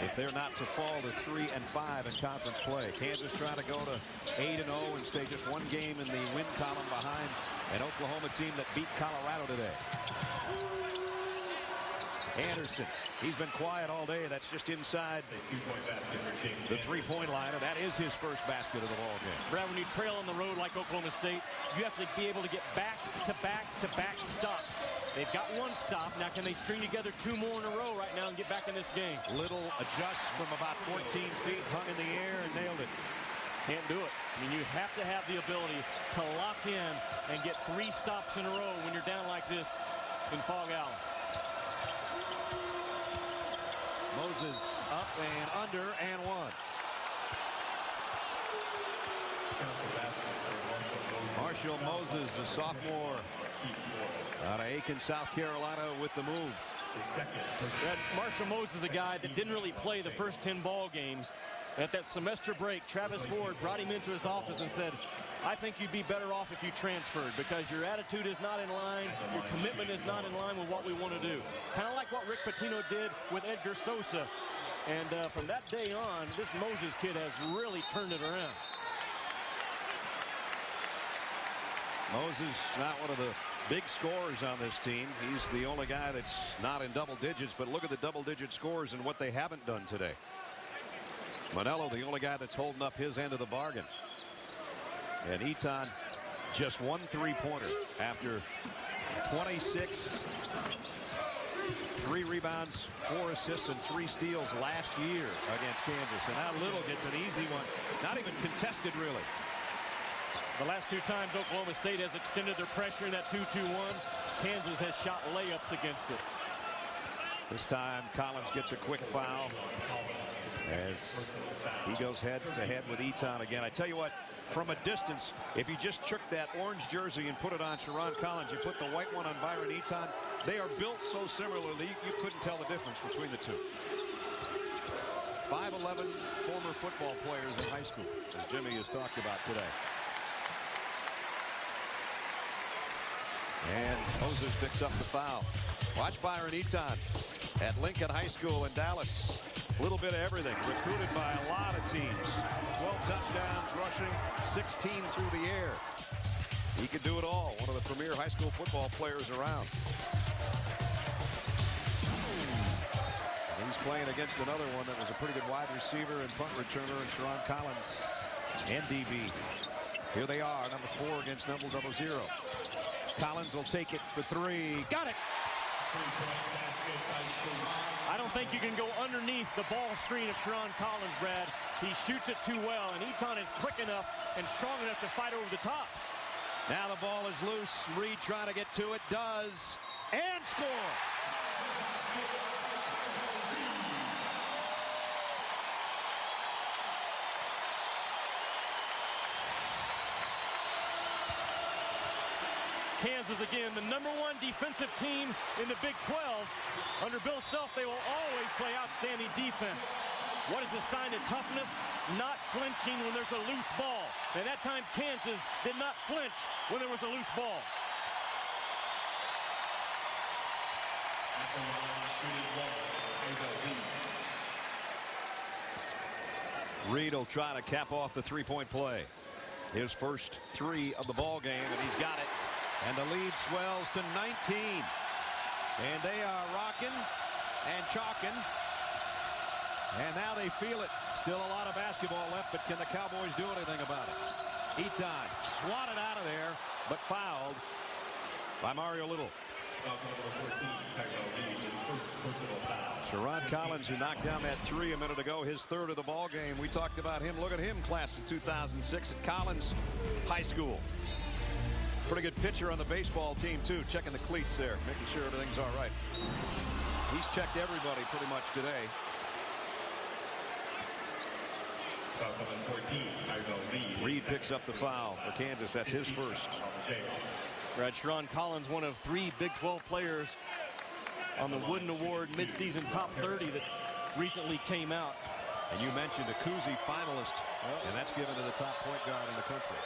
if they're not to fall to 3-5 in conference play. Kansas trying to go to 8-0 and stay just one game in the win column behind an Oklahoma team that beat Colorado today. Anderson, he's been quiet all day. That's just inside the three-point line, and that is his first basket of the ball game. Brad, when you trail on the road like Oklahoma State, you have to be able to get back-to-back-to-back stops. They've got one stop. Now, can they string together 2 more in a row right now and get back in this game? Little adjust from about 14 feet, hung in the air and nailed it. Can't do it. I mean, you have to have the ability to lock in and get 3 stops in a row when you're down like this in Fog Allen. Moses up and under and one. Marshall Moses, a sophomore out of Aiken, South Carolina, with the move. Marshall Moses is a guy that didn't really play the first 10 ball games. At that semester break, Travis Ford brought him into his office and said, I think you'd be better off if you transferred because your attitude is not in line, your commitment is not in line with what we want to do. Kind of like what Rick Pitino did with Edgar Sosa. And from that day on, this Moses kid has really turned it around. Moses, not one of the big scorers on this team. He's the only guy that's not in double digits, but look at the double-digit scores and what they haven't done today. Manello, the only guy that's holding up his end of the bargain. And Eton, just 1 3-pointer after 26, 3 rebounds, 4 assists, and 3 steals last year against Kansas. And now Little gets an easy one. Not even contested, really. The last 2 times Oklahoma State has extended their pressure in that 2-2-1. Kansas has shot layups against it. This time Collins gets a quick foul as he goes head-to-head with Eton again. I tell you what, from a distance, if you just took that orange jersey and put it on Sharon Collins, you put the white one on Byron Eton, they are built so similarly, you couldn't tell the difference between the two. 5'11" former football players in high school, as Jimmy has talked about today. And Moses picks up the foul. Watch Byron Eton at Lincoln High School in Dallas. A little bit of everything. Recruited by a lot of teams. 12 touchdowns rushing, 16 through the air. He could do it all. One of the premier high school football players around. And he's playing against another one that was a pretty good wide receiver and punt returner in Sharon Collins and DB. Here they are, number 4 against number 0. Collins will take it for 3. Got it! I don't think you can go underneath the ball screen of Sharon Collins, Brad. He shoots it too well, and Eton is quick enough and strong enough to fight over the top. Now the ball is loose. Reed trying to get to it. Does. And score! Kansas again, the #1 defensive team in the Big 12. Under Bill Self, they will always play outstanding defense. What is a sign of toughness? Not flinching when there's a loose ball. And that time, Kansas did not flinch when there was a loose ball. Reed will try to cap off the three-point play. His first 3 of the ball game, and he's got it. And the lead swells to 19. And they are rocking and chalking. And now they feel it. Still a lot of basketball left, but can the Cowboys do anything about it? Eton swatted out of there, but fouled by Mario Little. Sharon Collins, who knocked down that 3 a minute ago, his 3rd of the ball game. We talked about him. Look at him, class of 2006 at Collins High School. Pretty good pitcher on the baseball team, too. Checking the cleats there, making sure everything's all right. He's checked everybody pretty much today. Reed picks up the foul for Kansas. That's his first. Brad, Sharon Collins, one of 3 Big 12 players on the Wooden Award midseason top 30 that recently came out. And you mentioned a Cousy finalist, and that's given to the top point guard in the country.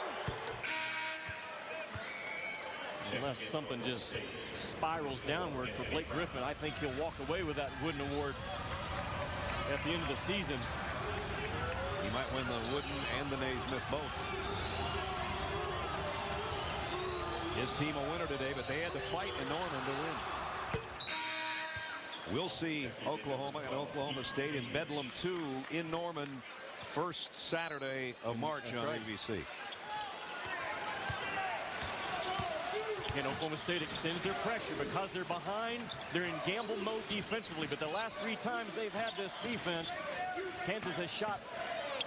Unless something just spirals downward for Blake Griffin, I think he'll walk away with that Wooden Award at the end of the season. He might win the Wooden and the Naismith both. His team a winner today, but they had to fight in Norman to win. We'll see Oklahoma and Oklahoma State in Bedlam 2 in Norman first Saturday of March on ABC. And Oklahoma State extends their pressure because they're behind. They're in gamble mode defensively, but the last 3 times they've had this defense, Kansas has shot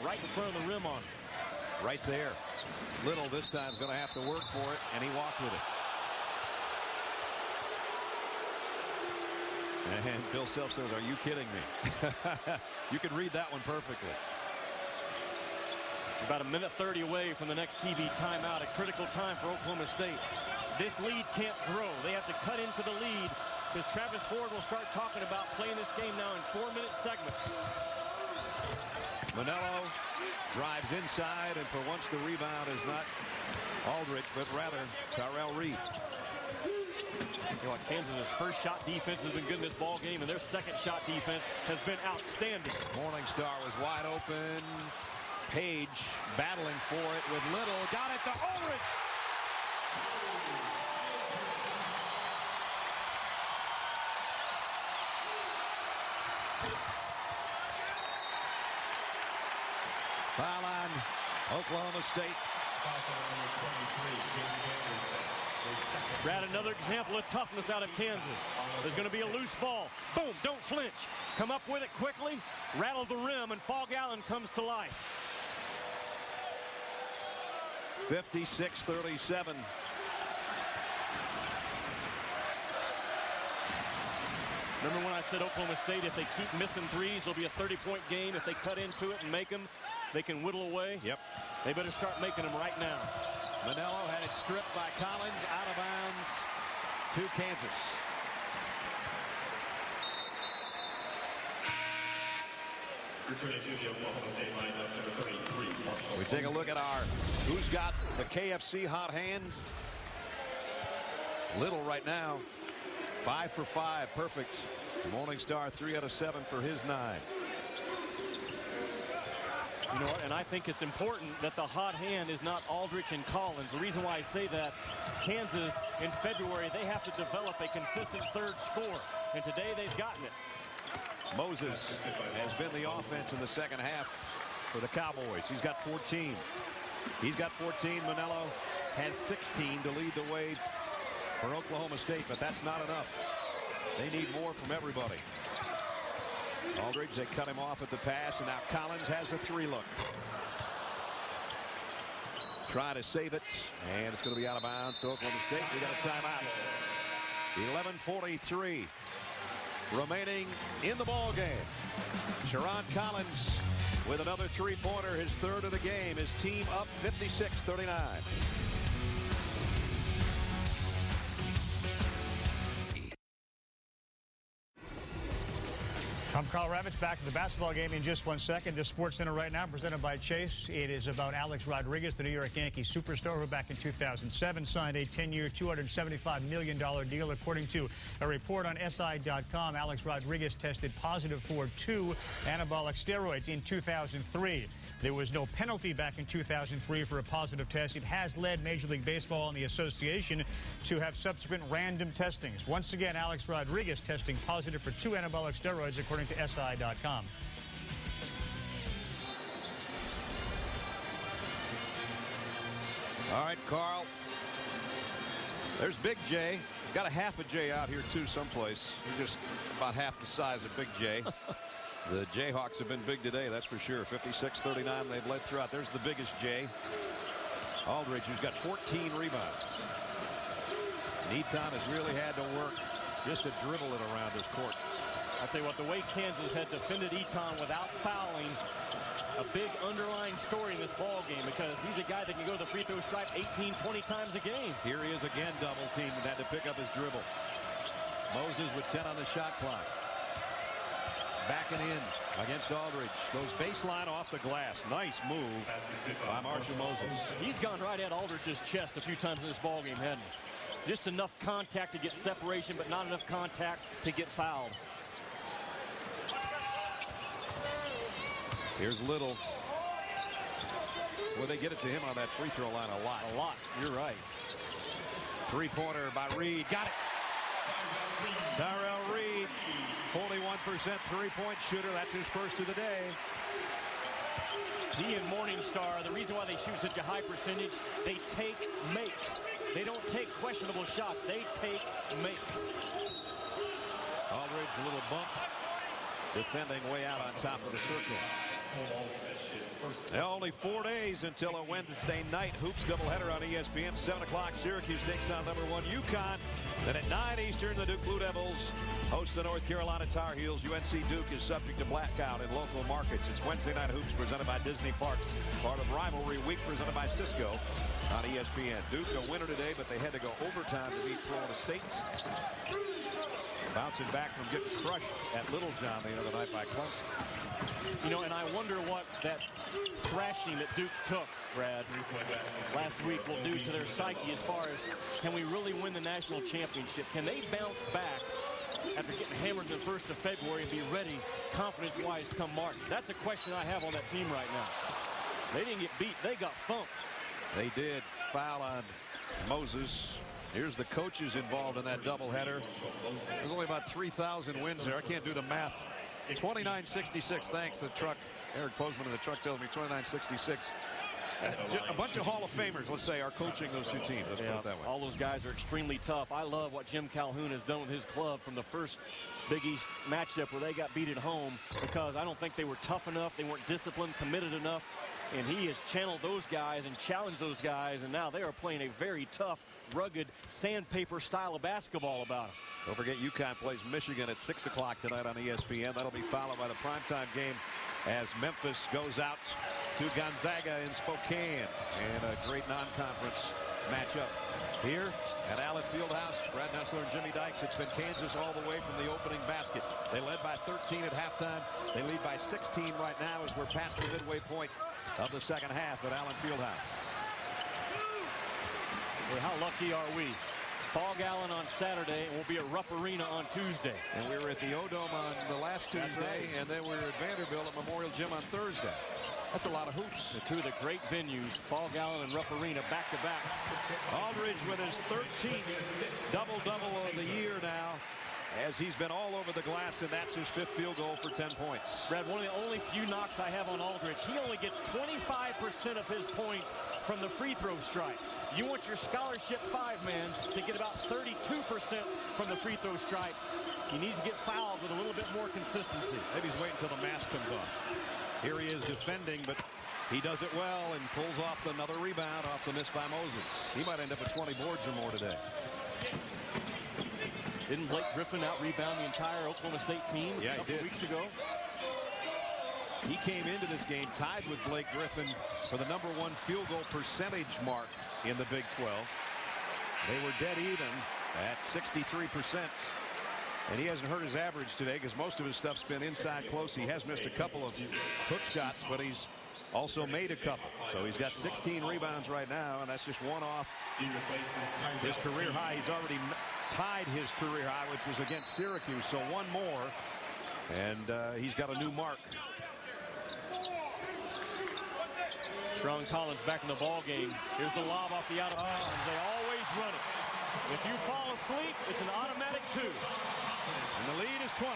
right in front of the rim on it. Right there. Little this time is going to have to work for it, and he walked with it. And Bill Self says, are you kidding me? You can read that one perfectly. About a minute 30 away from the next TV timeout, a critical time for Oklahoma State. This lead can't grow. They have to cut into the lead because Travis Ford will start talking about playing this game now in 4-minute segments. Manello drives inside, and for once the rebound is not Aldridge, but rather Tyrell Reed. You know what, Kansas's first shot defense has been good in this ball game, and their second shot defense has been outstanding. Morningstar was wide open. Page battling for it with Little. Got it to Aldridge. Foul on Oklahoma State. Brad, another example of toughness out of Kansas. There's going to be a loose ball. Boom, don't flinch. Come up with it quickly, rattle the rim, and Fog Allen comes to life. 56-37. Remember when I said Oklahoma State, if they keep missing threes, it'll be a 30-point game. If they cut into it and make them, they can whittle away. Yep. They better start making them right now. Manello had it stripped by Collins, out of bounds to Kansas. Returning to the Oklahoma State lineup, number 33. We take a look at our who's got the KFC hot hand. Little right now. 5 for 5, perfect. Morningstar 3 out of 7 for his 9. You know what, and I think it's important that the hot hand is not Aldridge and Collins. The reason why I say that, Kansas in February, they have to develop a consistent third score, and today they've gotten it. Moses has been the offense in the second half for the Cowboys. He's got 14. He's got 14. Manello has 16 to lead the way for Oklahoma State, but that's not enough. They need more from everybody. Aldridge, they cut him off at the pass, and now Collins has a 3-look. Try to save it, and it's going to be out of bounds to Oklahoma State. We got a timeout. 11:43 remaining in the ball game. Sharon Collins with another 3-pointer, his 3rd of the game. His team up 56-39. Carl Ravitch back to the basketball game in just 1 second. The Sports Center right now presented by Chase. It is about Alex Rodriguez, the New York Yankees superstar who back in 2007 signed a 10-year, $275 million deal. According to a report on SI.com, Alex Rodriguez tested positive for 2 anabolic steroids in 2003. There was no penalty back in 2003 for a positive test. It has led Major League Baseball and the association to have subsequent random testings. Once again, Alex Rodriguez testing positive for 2 anabolic steroids, according to SI.com. All right, Carl. There's Big J. Got a half a J out here, too, someplace. Just about half the size of Big J. The Jayhawks have been big today, that's for sure. 56-39, they've led throughout. There's the biggest J. Aldridge, who's got 14 rebounds. Neton has really had to work just to dribble it around this court. I'll tell you what, the way Kansas had defended Eton without fouling, a big underlying story in this ball game, because he's a guy that can go to the free throw stripe 18, 20 times a game. Here he is again, double teamed, and had to pick up his dribble. Moses with 10 on the shot clock. Backing in against Aldridge. Goes baseline off the glass. Nice move by Marshall Moses. He's gone right at Aldridge's chest a few times in this ball game, hasn't he? Just enough contact to get separation, but not enough contact to get fouled. Here's Little. Well, they get it to him on that free throw line a lot. A lot. You're right. Three-pointer by Reed. Got it. Tyrell Reed, 41% three-point shooter. That's his first of the day. He and Morningstar, the reason why they shoot such a high percentage, they take makes. They don't take questionable shots. They take makes. Aldridge, a little bump. Defending way out on top of the circle. Only 4 days until a Wednesday night hoops doubleheader on ESPN. 7 o'clock, Syracuse takes on #1 UConn. Then at 9 Eastern, the Duke Blue Devils host the North Carolina Tar Heels. UNC Duke is subject to blackout in local markets. It's Wednesday night hoops presented by Disney Parks. Part of Rivalry Week presented by Cisco on ESPN. Duke a winner today, but they had to go overtime to beat Florida State. Bouncing back from getting crushed at Littlejohn the other night by Clemson. You know, and I wonder what that thrashing that Duke took, Brad, last week will do to their psyche as far as, can we really win the national championship? Can they bounce back after getting hammered the 1st of February and be ready confidence-wise come March? That's a question I have on that team right now. They didn't get beat. They got thumped. They did. Foul on Moses. Here's the coaches involved in that doubleheader. There's only about 3,000 wins there. I can't do the math. 29-66. Thanks. The truck. Eric Postman in the truck tells me 29-66. A bunch of Hall of Famers, let's say, are coaching those two teams. Let's put it that way. All those guys are extremely tough. I love what Jim Calhoun has done with his club from the first Big East matchup where they got beat at home, because I don't think they were tough enough. They weren't disciplined, committed enough. And he has channeled those guys and challenged those guys, and now they are playing a very tough, rugged, sandpaper style of basketball about them. Don't forget, UConn plays Michigan at 6 o'clock tonight on ESPN. That'll be followed by the primetime game as Memphis goes out to Gonzaga in Spokane. And a great non-conference matchup here at Allen Fieldhouse. Brad Nessler and Jimmy Dykes. It's been Kansas all the way from the opening basket. They led by 13 at halftime. They lead by 16 right now as we're past the midway point of the second half at Allen Fieldhouse. Well, how lucky are we? Fog Allen on Saturday, and we'll be at Rupp Arena on Tuesday. And we were at the O-Dome on the last Tuesday, and then we were at Vanderbilt at Memorial Gym on Thursday. That's a lot of hoops. The two of the great venues, Fog Allen and Rupp Arena, back-to-back. Aldridge with his 13th double-double of the year now, as he's been all over the glass, and that's his 5th field goal for 10 points. Brad, one of the only few knocks I have on Aldridge, he only gets 25% of his points from the free throw stripe. You want your scholarship 5-man to get about 32% from the free throw stripe. He needs to get fouled with a little bit more consistency. Maybe he's waiting until the mask comes off. Here he is defending, but he does it well and pulls off another rebound off the miss by Moses. He might end up with 20 boards or more today. Didn't Blake Griffin out-rebound the entire Oklahoma State team a couple weeks ago? He came into this game tied with Blake Griffin for the #1 field goal percentage mark in the Big 12. They were dead even at 63%. And he hasn't hurt his average today because most of his stuff's been inside close. He has missed a couple of hook shots, but he's also made a couple. So he's got 16 rebounds right now, and that's just one off his career high. He's already tied his career high, which was against Syracuse. So one more, and he's got a new mark. Sean Collins back in the ball game. Here's the lob off the out of bounds. They always run it. If you fall asleep, it's an automatic 2. And the lead is 20.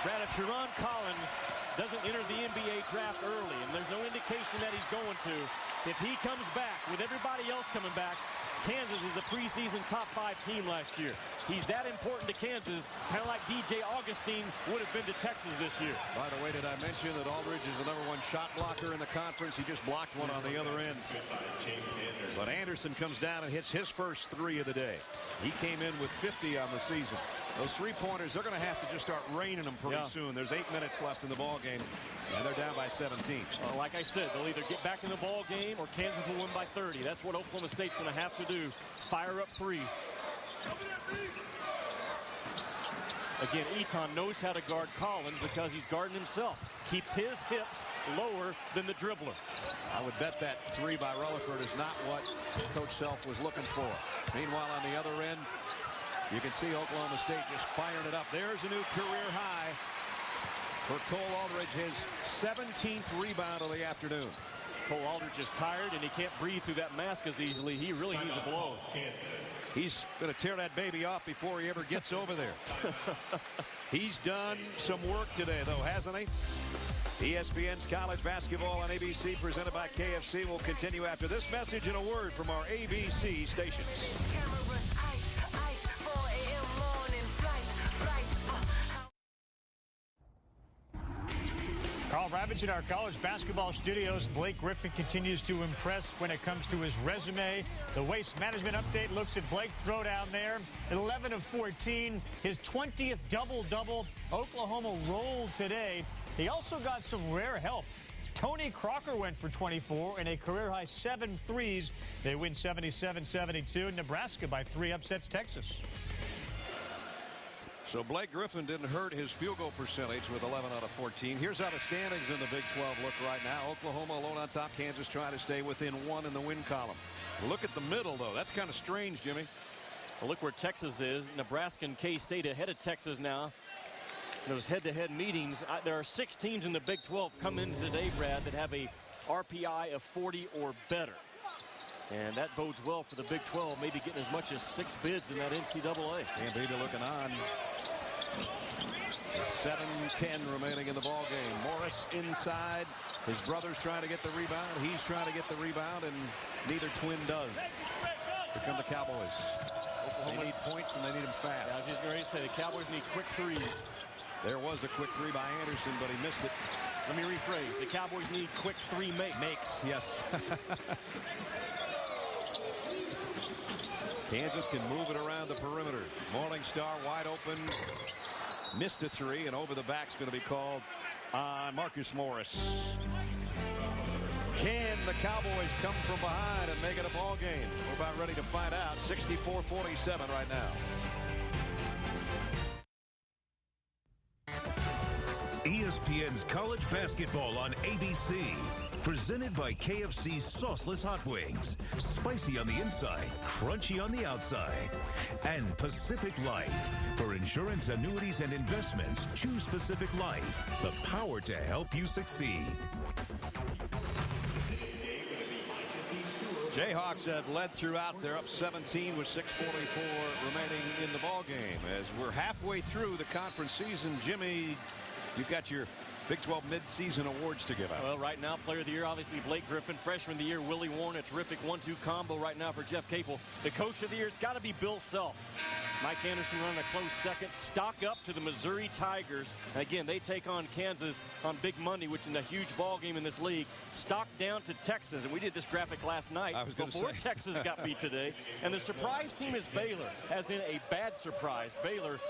Brad, if Sharon Collins doesn't enter the NBA draft early, and there's no indication that he's going to, if he comes back with everybody else coming back, Kansas is a preseason top 5 team last year. He's that important to Kansas, kind of like DJ Augustine would have been to Texas this year. By the way, did I mention that Aldridge is the #1 shot blocker in the conference? He just blocked one on the other end. But Anderson comes down and hits his first 3 of the day. He came in with 50 on the season. Those 3-pointers, they're going to have to just start raining them pretty soon. There's 8 minutes left in the ball game, and they're down by 17. Well, like I said, they'll either get back in the ball game or Kansas will win by 30. That's what Oklahoma State's going to have to do. Fire up threes. Again, Eton knows how to guard Collins because he's guarding himself. Keeps his hips lower than the dribbler. I would bet that 3 by Rutherford is not what Coach Self was looking for. Meanwhile, on the other end, you can see Oklahoma State just firing it up. There's a new career high for Cole Aldridge, his 17th rebound of the afternoon. Cole Aldridge is tired, and he can't breathe through that mask as easily. He really needs a blow. He's going to tear that baby off before he ever gets over there. He's done some work today, though, hasn't he? ESPN's College Basketball on ABC, presented by KFC, will continue after this message and a word from our ABC stations. Carl Ravitch in our college basketball studios. Blake Griffin continues to impress when it comes to his resume. The Waste Management Update looks at Blake Throwdown there. 11 of 14, his 20th double-double. Oklahoma rolled today. He also got some rare help. Tony Crocker went for 24 and a career-high 7 threes. They win 77-72. Nebraska by 3 upsets Texas. So Blake Griffin didn't hurt his field goal percentage with 11 out of 14. Here's how the standings in the Big 12 look right now. Oklahoma alone on top. Kansas trying to stay within 1 in the win column. Look at the middle, though. That's kind of strange, Jimmy. Well, look where Texas is. Nebraska and K-State ahead of Texas now. Those head-to-head meetings. There are 6 teams in the Big 12 come in today, Brad, that have a RPI of 40 or better. And that bodes well for the Big 12, maybe getting as much as 6 bids in that NCAA. And baby looking on. 7:10 remaining in the ball game. Morris inside. His brother's trying to get the rebound. He's trying to get the rebound, and neither twin does. Here come the Cowboys. They need points, and they need them fast. Yeah, I was just ready to say the Cowboys need quick threes. There was a quick 3 by Anderson, but he missed it. Let me rephrase. The Cowboys need quick 3 makes. Makes, yes. Kansas can move it around the perimeter. Morningstar wide open. Missed a 3, and over the back's going to be called on Marcus Morris. Can the Cowboys come from behind and make it a ball game? We're about ready to find out. 64-47 right now. ESPN's College Basketball on ABC. Presented by KFC's Sauceless Hot Wings. Spicy on the inside, crunchy on the outside. And Pacific Life. For insurance, annuities, and investments, choose Pacific Life. The power to help you succeed. Jayhawks have led throughout. They're up 17 with 6:44 remaining in the ball game. As we're halfway through the conference season, Jimmy, you've got your Big 12 midseason awards to give out. Well, right now, Player of the Year, obviously Blake Griffin. Freshman of the Year, Willie Warren. A terrific 1-2 combo right now for Jeff Capel. The Coach of the Year has got to be Bill Self. Mike Anderson running a close second. Stock up to the Missouri Tigers. And again, they take on Kansas on Big Monday, which is a huge ball game in this league. Stock down to Texas. And we did this graphic last night before Texas got beat today. And the surprise team is Baylor, as in a bad surprise. Baylor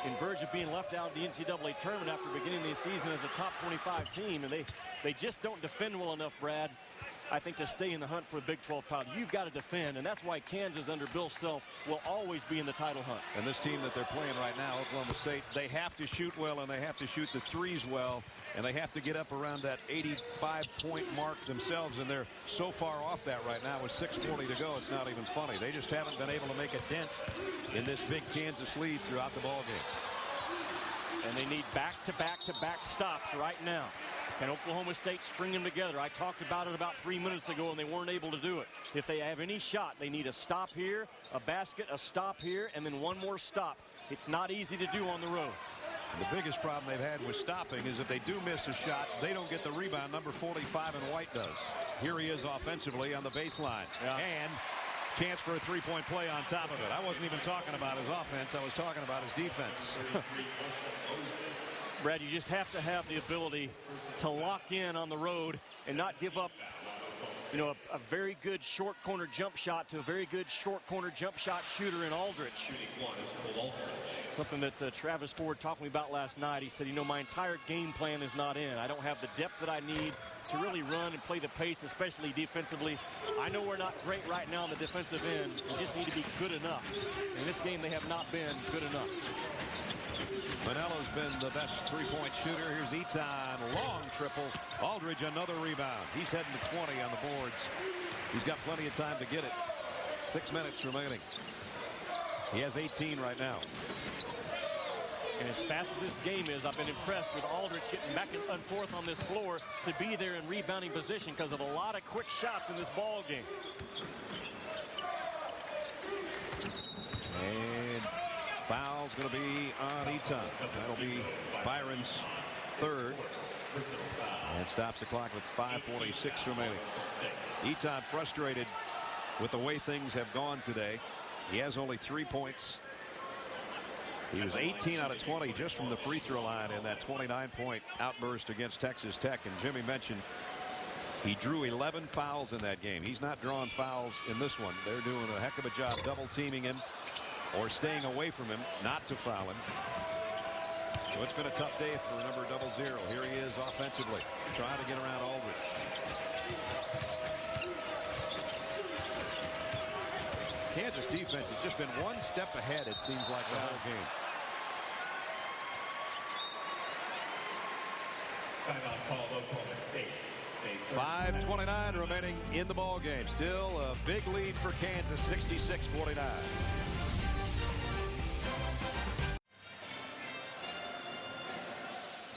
in verge of being left out of the NCAA tournament after beginning the season as a top 25 team, and they just don't defend well enough, Brad. I think, to stay in the hunt for a Big 12 title. You've got to defend, and that's why Kansas under Bill Self will always be in the title hunt. And this team that they're playing right now, Oklahoma State, they have to shoot well, and they have to shoot the threes well, and they have to get up around that 85-point mark themselves, and they're so far off that right now with 6:40 to go. It's not even funny. They just haven't been able to make a dent in this big Kansas lead throughout the ball game. And they need back-to-back-to-back stops right now. Can Oklahoma State string them together? I talked about it about 3 minutes ago, and they weren't able to do it. If they have any shot, they need a stop here, a basket, a stop here, and then one more stop. It's not easy to do on the road. The biggest problem they've had with stopping is if they do miss a shot, they don't get the rebound. Number 45 in white does. Here he is offensively on the baseline. And chance for a three-point play on top of it. I wasn't even talking about his offense. I was talking about his defense. Brad, you just have to have the ability to lock in on the road and not give up, you know, a very good short corner jump shot to a very good short corner jump shot shooter in Aldrich. Something that Travis Ford talked to me about last night. He said, you know, my entire game plan is not in. I don't have the depth that I need to really run and play the pace, especially defensively. I know we're not great right now on the defensive end. We just need to be good enough. In this game, they have not been good enough. Manelo's been the best three-point shooter. Here's Eton, long triple. Aldridge, another rebound. He's heading to 20 on the boards. He's got plenty of time to get it. 6 minutes remaining. He has 18 right now. And as fast as this game is, I've been impressed with Aldridge getting back and forth on this floor to be there in rebounding position because of a lot of quick shots in this ball game. And foul's going to be on Eton. That'll be Byron's third. And stops the clock with 5:46 remaining. Eton frustrated with the way things have gone today. He has only 3 points. He was 18 out of 20 just from the free throw line in that 29-point outburst against Texas Tech. And Jimmy mentioned he drew 11 fouls in that game. He's not drawing fouls in this one. They're doing a heck of a job double teaming him or staying away from him not to foul him. So it's been a tough day for number 00. Here he is offensively trying to get around Aldridge. Kansas defense has just been one step ahead, it seems like, the whole game. Timeout called Oklahoma State. 5:29 remaining in the ball game. Still a big lead for Kansas, 66-49.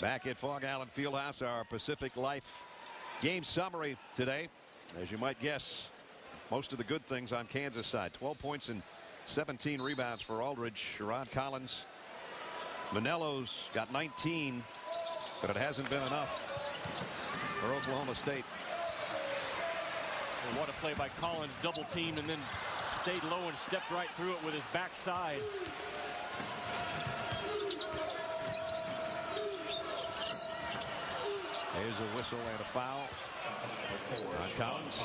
Back at Fog Allen Fieldhouse, our Pacific Life game summary today. As you might guess, most of the good things on Kansas side. 12 points and 17 rebounds for Aldridge. Sherrod Collins. Manelo's got 19, but it hasn't been enough for Oklahoma State. And what a play by Collins, double teamed and then stayed low and stepped right through it with his backside. There's a whistle and a foul on Collins.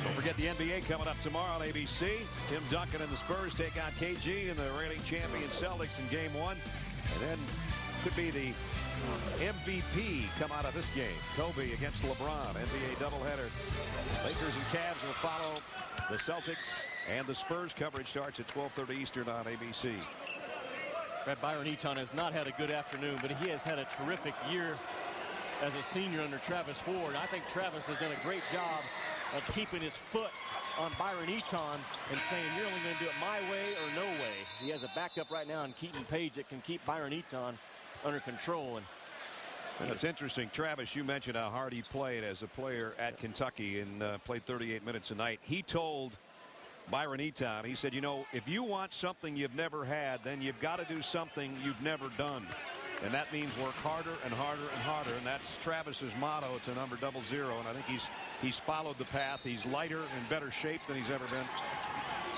Don't forget the NBA coming up tomorrow on ABC. Tim Duncan and the Spurs take on KG and the reigning champion Celtics in game 1. And then could be the MVP come out of this game. Kobe against LeBron. NBA doubleheader. Lakers and Cavs will follow the Celtics, and the Spurs coverage starts at 12:30 Eastern on ABC. Byron Eton has not had a good afternoon, but he has had a terrific year as a senior under Travis Ford. I think Travis has done a great job of keeping his foot on Byron Eton and saying, you're only going to do it my way or no way. He has a backup right now in Keaton Page that can keep Byron Eton under control. And it's interesting, Travis, you mentioned how hard he played as a player at Kentucky and played 38 minutes a night. He told Byron Eton, he said, you know, if you want something you've never had, then you've got to do something you've never done. And that means work harder and harder and harder. And that's Travis's motto to number 00. And I think he's followed the path. He's lighter and better shape than he's ever been.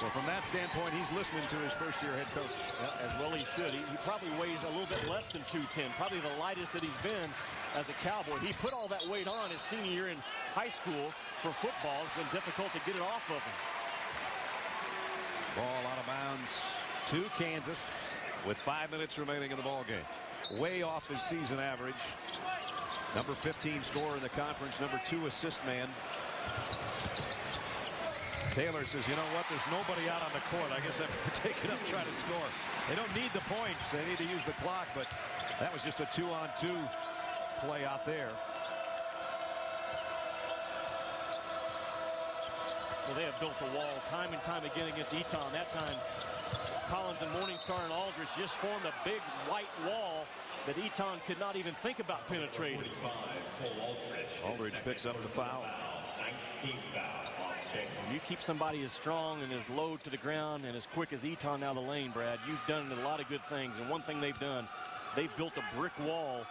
So from that standpoint, he's listening to his first-year head coach. Yeah, as well he should. He probably weighs a little bit less than 210, probably the lightest that he's been as a Cowboy. He put all that weight on his senior year in high school for football. It's been difficult to get it off of him. Ball out of bounds to Kansas with 5 minutes remaining in the ball game. way off his season average. Number 15 scorer in the conference, number 2 assist man. Taylor says, you know what, there's nobody out on the court. I guess I'm taking up trying to score. They don't need the points. They need to use the clock, but that was just a 2-on-2 play out there. Well, they have built a wall time and time again against Eton. That time, Collins and Morningstar and Aldridge just formed a big white wall that Eton could not even think about penetrating. Aldridge picks up the foul. You keep somebody as strong and as low to the ground and as quick as Eton out of the lane, Brad. You've done a lot of good things, and one thing they've done, they've built a brick wall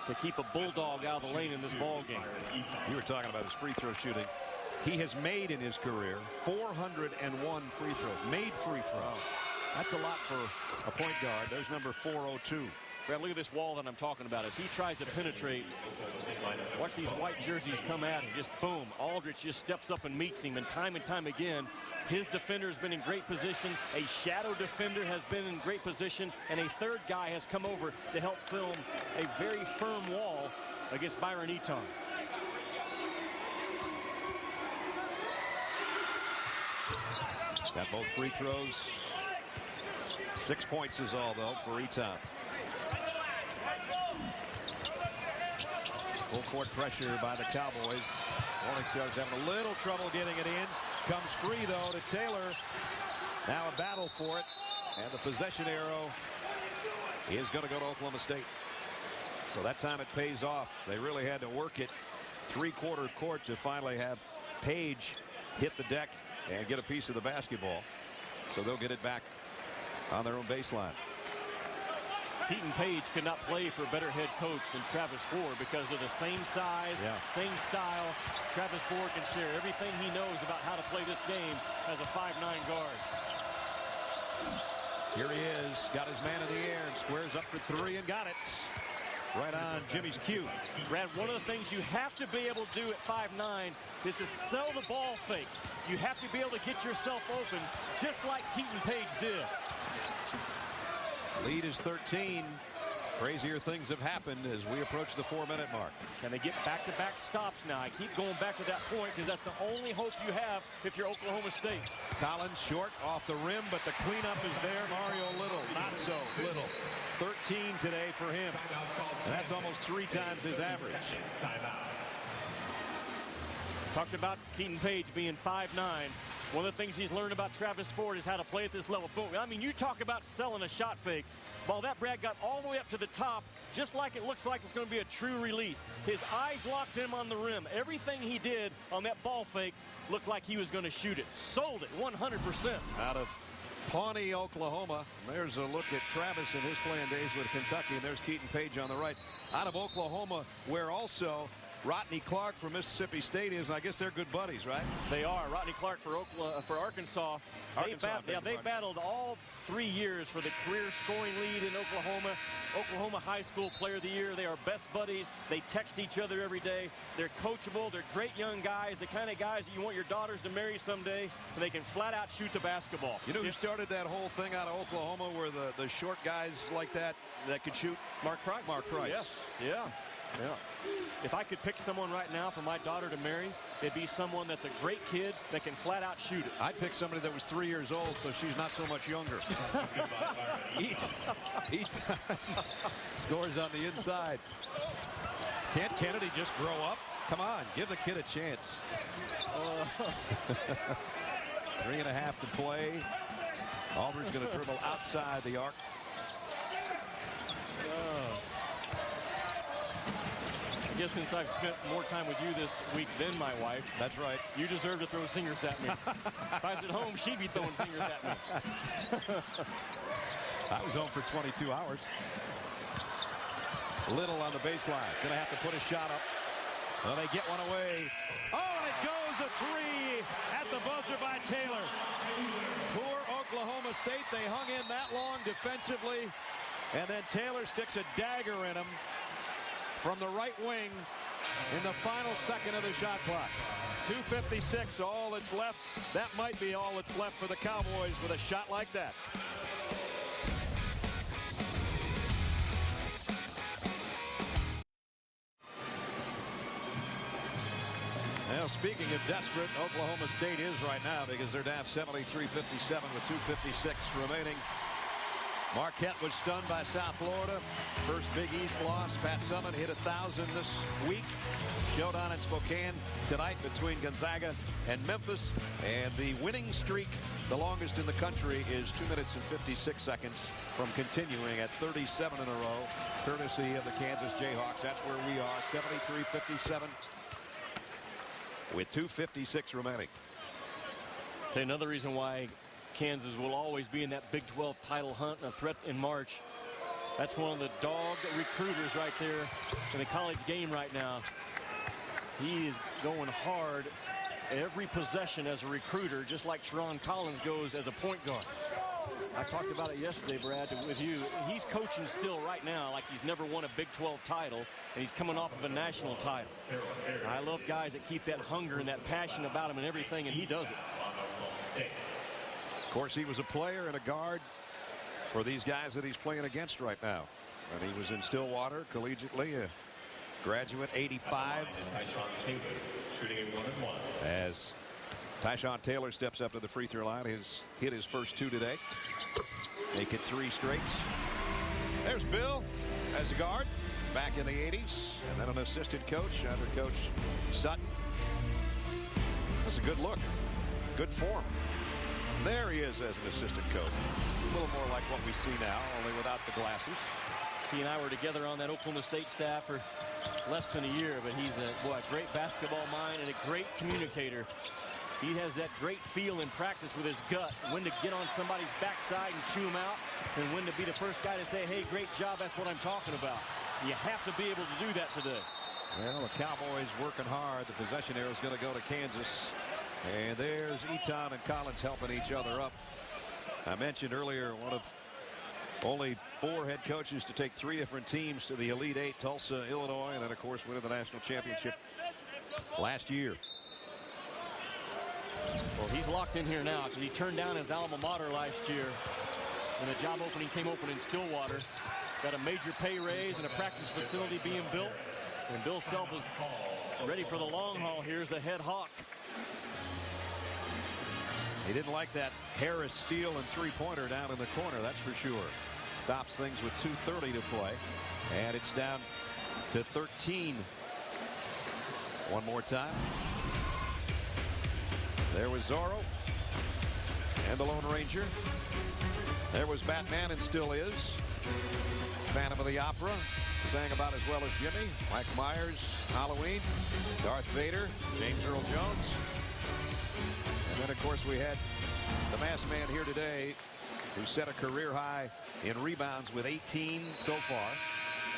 to keep a bulldog out of the lane in this ball game. You were talking about his free throw shooting. He has made in his career 401 free throws, made free throws. That's a lot for a point guard. There's number 402. Brad, look at this wall that I'm talking about. As he tries to penetrate, watch these white jerseys come at him. Just boom. Aldridge just steps up and meets him. And time again, his defender has been in great position. A shadow defender has been in great position. And a third guy has come over to help film a very firm wall against Byron Eton. Got both free throws. 6 points is all, though, for Eton. Full court pressure by the Cowboys. Morningstar's having a little trouble getting it in. Comes free, though, to Taylor. Now a battle for it. And the possession arrow is going to go to Oklahoma State. So that time it pays off. They really had to work it three-quarter court to finally have Page hit the deck and get a piece of the basketball. So they'll get it back on their own baseline. Keaton Page could not play for a better head coach than Travis Ford because they're the same size, same style. Travis Ford can share everything he knows about how to play this game as a 5'9" guard. Here he is, got his man in the air and squares up for three and got it. Right on Jimmy's cue. Brad, one of the things you have to be able to do at 5'9" is to sell the ball fake. You have to be able to get yourself open just like Keaton Page did. Lead is 13. Crazier things have happened as we approach the 4-minute mark. Can they get back-to-back stops now? I keep going back to that point because that's the only hope you have if you're Oklahoma State. Collins short off the rim, but the cleanup is there. Mario Little, not so little. 13 today for him. And that's almost 3 times his average. Talked about Keaton Page being 5'9". One of the things he's learned about Travis Ford is how to play at this level. Boom. I mean, you talk about selling a shot fake. Well, that Brad got all the way up to the top, just like it looks like it's going to be a true release. His eyes locked him on the rim. Everything he did on that ball fake looked like he was going to shoot it. Sold it 100%. Out of Pawnee, Oklahoma. There's a look at Travis in his playing days with Kentucky, and there's Keaton Page on the right. Out of Oklahoma, where also Rodney Clark from Mississippi State is. I guess they're good buddies, right? They are. Rodney Clark for Arkansas. They battled all 3 years for the career scoring lead in Oklahoma. Oklahoma High School Player of the Year. They are best buddies. They text each other every day. They're coachable. They're great young guys. The kind of guys that you want your daughters to marry someday, and they can flat out shoot the basketball. You know who started that whole thing out of Oklahoma where the short guys like that could shoot? Mark Price. Mark Price. Yes. Yeah. If I could pick someone right now for my daughter to marry, it'd be someone that's a great kid that can flat out shoot it. I'd pick somebody that was 3 years old so she's not so much younger. Eton scores on the inside. Can't Kennedy just grow up? Come on, give the kid a chance. 3.5 to play. Aldridge going to dribble outside the arc. I guess since I've spent more time with you this week than my wife. That's right. You deserve to throw singers at me. If I was at home, she'd be throwing singers at me. I was home for 22 hours. Little on the baseline. Gonna have to put a shot up. Well, they get one away. Oh, and it goes a 3 at the buzzer by Taylor. Poor Oklahoma State. They hung in that long defensively. And then Taylor sticks a dagger in him from the right wing in the final second of the shot clock. 2:56, all that's left. That might be all that's left for the Cowboys with a shot like that. Well, speaking of desperate, Oklahoma State is right now because they're down 73-57 with 2:56 remaining. Marquette was stunned by South Florida. First Big East loss. Pat Summitt hit 1,000 this week. Showdown in Spokane tonight between Gonzaga and Memphis. And the winning streak, the longest in the country, is 2 minutes and 56 seconds from continuing at 37 in a row, courtesy of the Kansas Jayhawks. That's where we are, 73-57 with 2:56 remaining. Another reason why Kansas will always be in that Big 12 title hunt and a threat in March. That's one of the dog recruiters right there in the college game right now. He is going hard every possession as a recruiter, just like Sharon Collins goes as a point guard. I talked about it yesterday, Brad, with you. He's coaching still right now like he's never won a Big 12 title, and he's coming off of a national title. I love guys that keep that hunger and that passion about him and everything, and he does it. Of course, he was a player and a guard for these guys that he's playing against right now. And he was in Stillwater collegiately, a graduate, 85. As Tyshawn Taylor steps up to the free throw line, he's hit his first 2 today. Make it 3 straights. There's Bill as a guard back in the 80s, and then an assistant coach under Coach Sutton. That's a good look, good form. There he is as an assistant coach. A little more like what we see now, only without the glasses. He and I were together on that Oklahoma State staff for less than a year, but he's a great basketball mind and a great communicator. He has that great feel in practice with his gut, when to get on somebody's backside and chew him out, and when to be the first guy to say, hey, great job, that's what I'm talking about. You have to be able to do that today. Well, the Cowboys working hard. The possession arrow is going to go to Kansas. And there's Eton and Collins helping each other up. I mentioned earlier, one of only 4 head coaches to take 3 different teams to the Elite 8, Tulsa, Illinois, and then, of course, winning the national championship last year. Well, he's locked in here now because he turned down his alma mater last year. And the job opening came open in Stillwater. Got a major pay raise and a practice facility being built. And Bill Self is ready for the long haul here as the head hawk. He didn't like that Harris steal and 3-pointer down in the corner, that's for sure. Stops things with 2:30 to play. And it's down to 13. One more time. There was Zorro and the Lone Ranger. There was Batman and still is. Phantom of the Opera. Sang about as well as Jimmy. Mike Myers, Halloween. Darth Vader, James Earl Jones. And then, of course, we had the masked man here today who set a career high in rebounds with 18 so far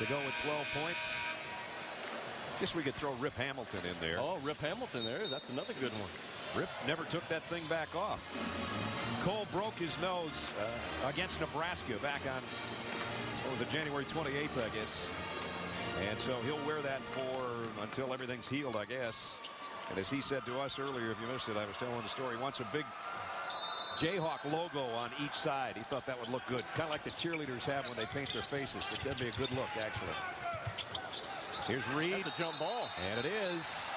to go with 12 points. Guess we could throw Rip Hamilton in there. Oh, Rip Hamilton there. That's another good one. Rip never took that thing back off. Cole broke his nose against Nebraska back on, what was it, January 28th, I guess. And so he'll wear that for until everything's healed, I guess. And as he said to us earlier, if you missed it, I was telling the story, he wants a big Jayhawk logo on each side. He thought that would look good. Kind of like the cheerleaders have when they paint their faces. But that'd be a good look, actually. Here's Reed. That's a jump ball. And it is.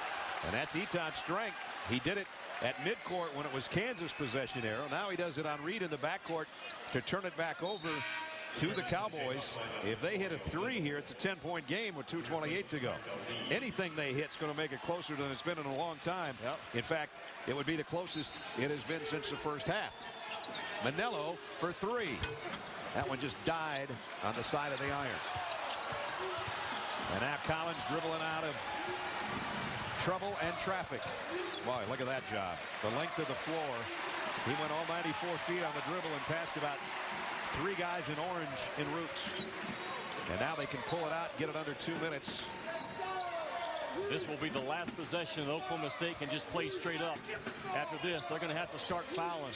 And that's Eton's strength. He did it at midcourt when it was Kansas possession arrow. Now he does it on Reed in the backcourt to turn it back over to the Cowboys. If they hit a 3 here, it's a 10-point game with 2:28 to go. Anything they hit's going to make it closer than it's been in a long time. Yep. In fact, it would be the closest it has been since the first half. Manello for 3. That one just died on the side of the iron. And now Collins dribbling out of trouble and traffic. Boy, look at that job. The length of the floor. He went all 94 feet on the dribble and passed about 3 guys in orange in roots. And now they can pull it out, get it under 2 minutes. This will be the last possession that Oklahoma State can just play straight up. After this, they're going to have to start fouling.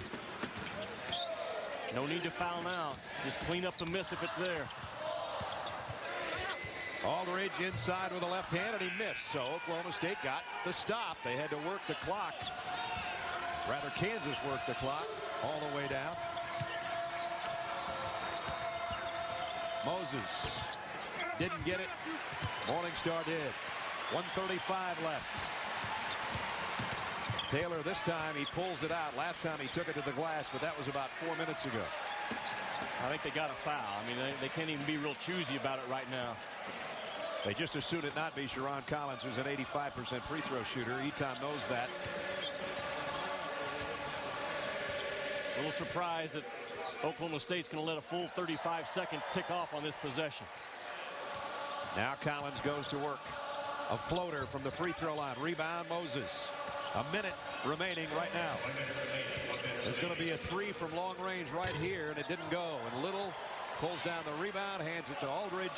No need to foul now. Just clean up the miss if it's there. Aldridge inside with a left hand, and he missed. So Oklahoma State got the stop. They had to work the clock. Rather, Kansas worked the clock all the way down. Moses didn't get it. Morningstar did. 1:35 left. Taylor this time he pulls it out. Last time he took it to the glass, but that was about 4 minutes ago. I think they got a foul. I mean, they can't even be real choosy about it right now. They just as soon it not be Sharon Collins, who's an 85% free throw shooter. Eton knows that. A little surprised that Oklahoma State's going to let a full 35 seconds tick off on this possession. Now Collins goes to work. A floater from the free throw line. Rebound Moses. A minute remaining right now. There's going to be a three from long range right here, and it didn't go. And Little pulls down the rebound, hands it to Aldridge.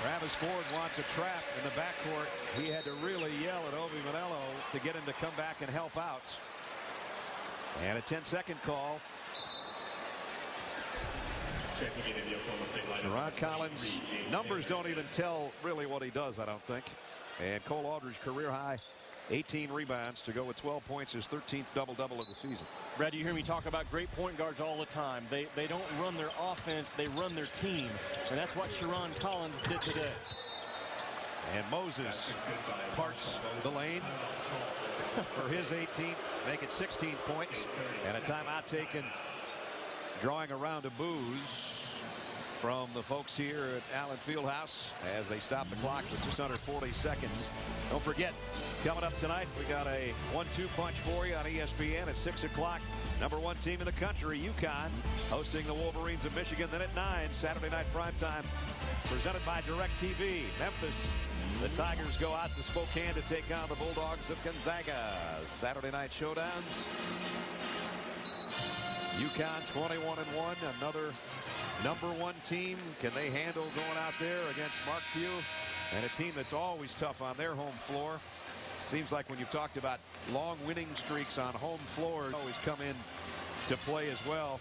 Travis Ford wants a trap in the backcourt. He had to really yell at Obi Manello to get him to come back and help out. And a 10-second call. Sharon Collins, numbers don't even tell really what he does, I don't think. And Cole Aldridge, career high 18 rebounds to go with 12 points, his 13th double-double of the season. Brad, you hear me talk about great point guards all the time. They don't run their offense, they run their team. And that's what Sharon Collins did today. And Moses parts the lane for his 18th, make it 16th points. And a timeout taken, drawing a round of boos from the folks here at Allen Fieldhouse as they stop the clock with just under 40 seconds. Don't forget, coming up tonight, we got a 1-2 punch for you on ESPN at 6 o'clock. #1 team in the country, UConn, hosting the Wolverines of Michigan. Then at 9, Saturday night primetime, presented by DirecTV. Memphis, the Tigers go out to Spokane to take on the Bulldogs of Gonzaga. Saturday night showdowns. UConn 21-1, another #1 team. Can they handle going out there against Mark Few and a team that's always tough on their home floor? Seems like when you've talked about long winning streaks on home floors, always come in to play as well.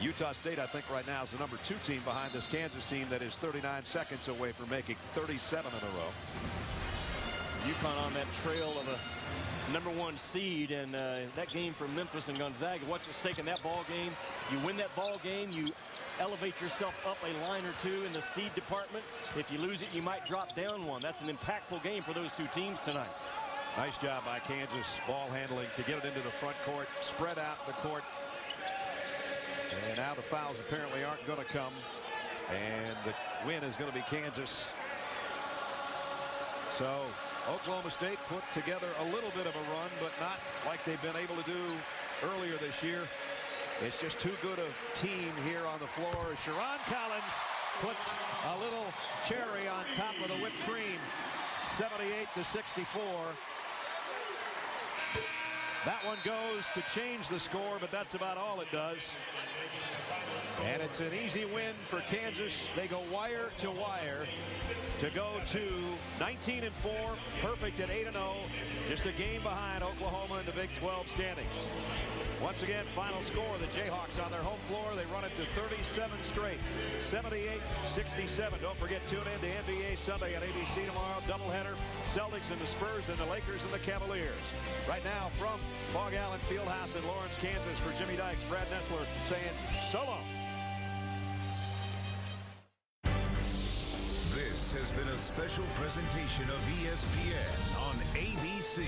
Utah State, I think right now, is the #2 team behind this Kansas team that is 39 seconds away from making 37 in a row. UConn on that trail of a #1 seed, and that game for Memphis and Gonzaga, what's at stake in that ball game? You win that ball game, you elevate yourself up a line or two in the seed department. If you lose it, you might drop down one. That's an impactful game for those two teams tonight. Nice job by Kansas, ball handling to get it into the front court, spread out the court. And now the fouls apparently aren't going to come, and the win is going to be Kansas. So Oklahoma State put together a little bit of a run, but not like they've been able to do earlier this year. It's just too good a team here on the floor. Sharon Collins puts a little cherry on top of the whipped cream. 78-64. That one goes to change the score, but that's about all it does. And it's an easy win for Kansas. They go wire to wire to go to 19-4, perfect at 8-0. Just a game behind Oklahoma in the Big 12 standings. Once again, final score, the Jayhawks on their home floor. They run it to 37 straight, 78-67. Don't forget, tune in to NBA Sunday on ABC tomorrow. Doubleheader, Celtics and the Spurs and the Lakers and the Cavaliers. Right now from Fog Allen Fieldhouse in Lawrence, Kansas, for Jimmy Dykes, Brad Nessler saying so long. This has been a special presentation of ESPN on ABC.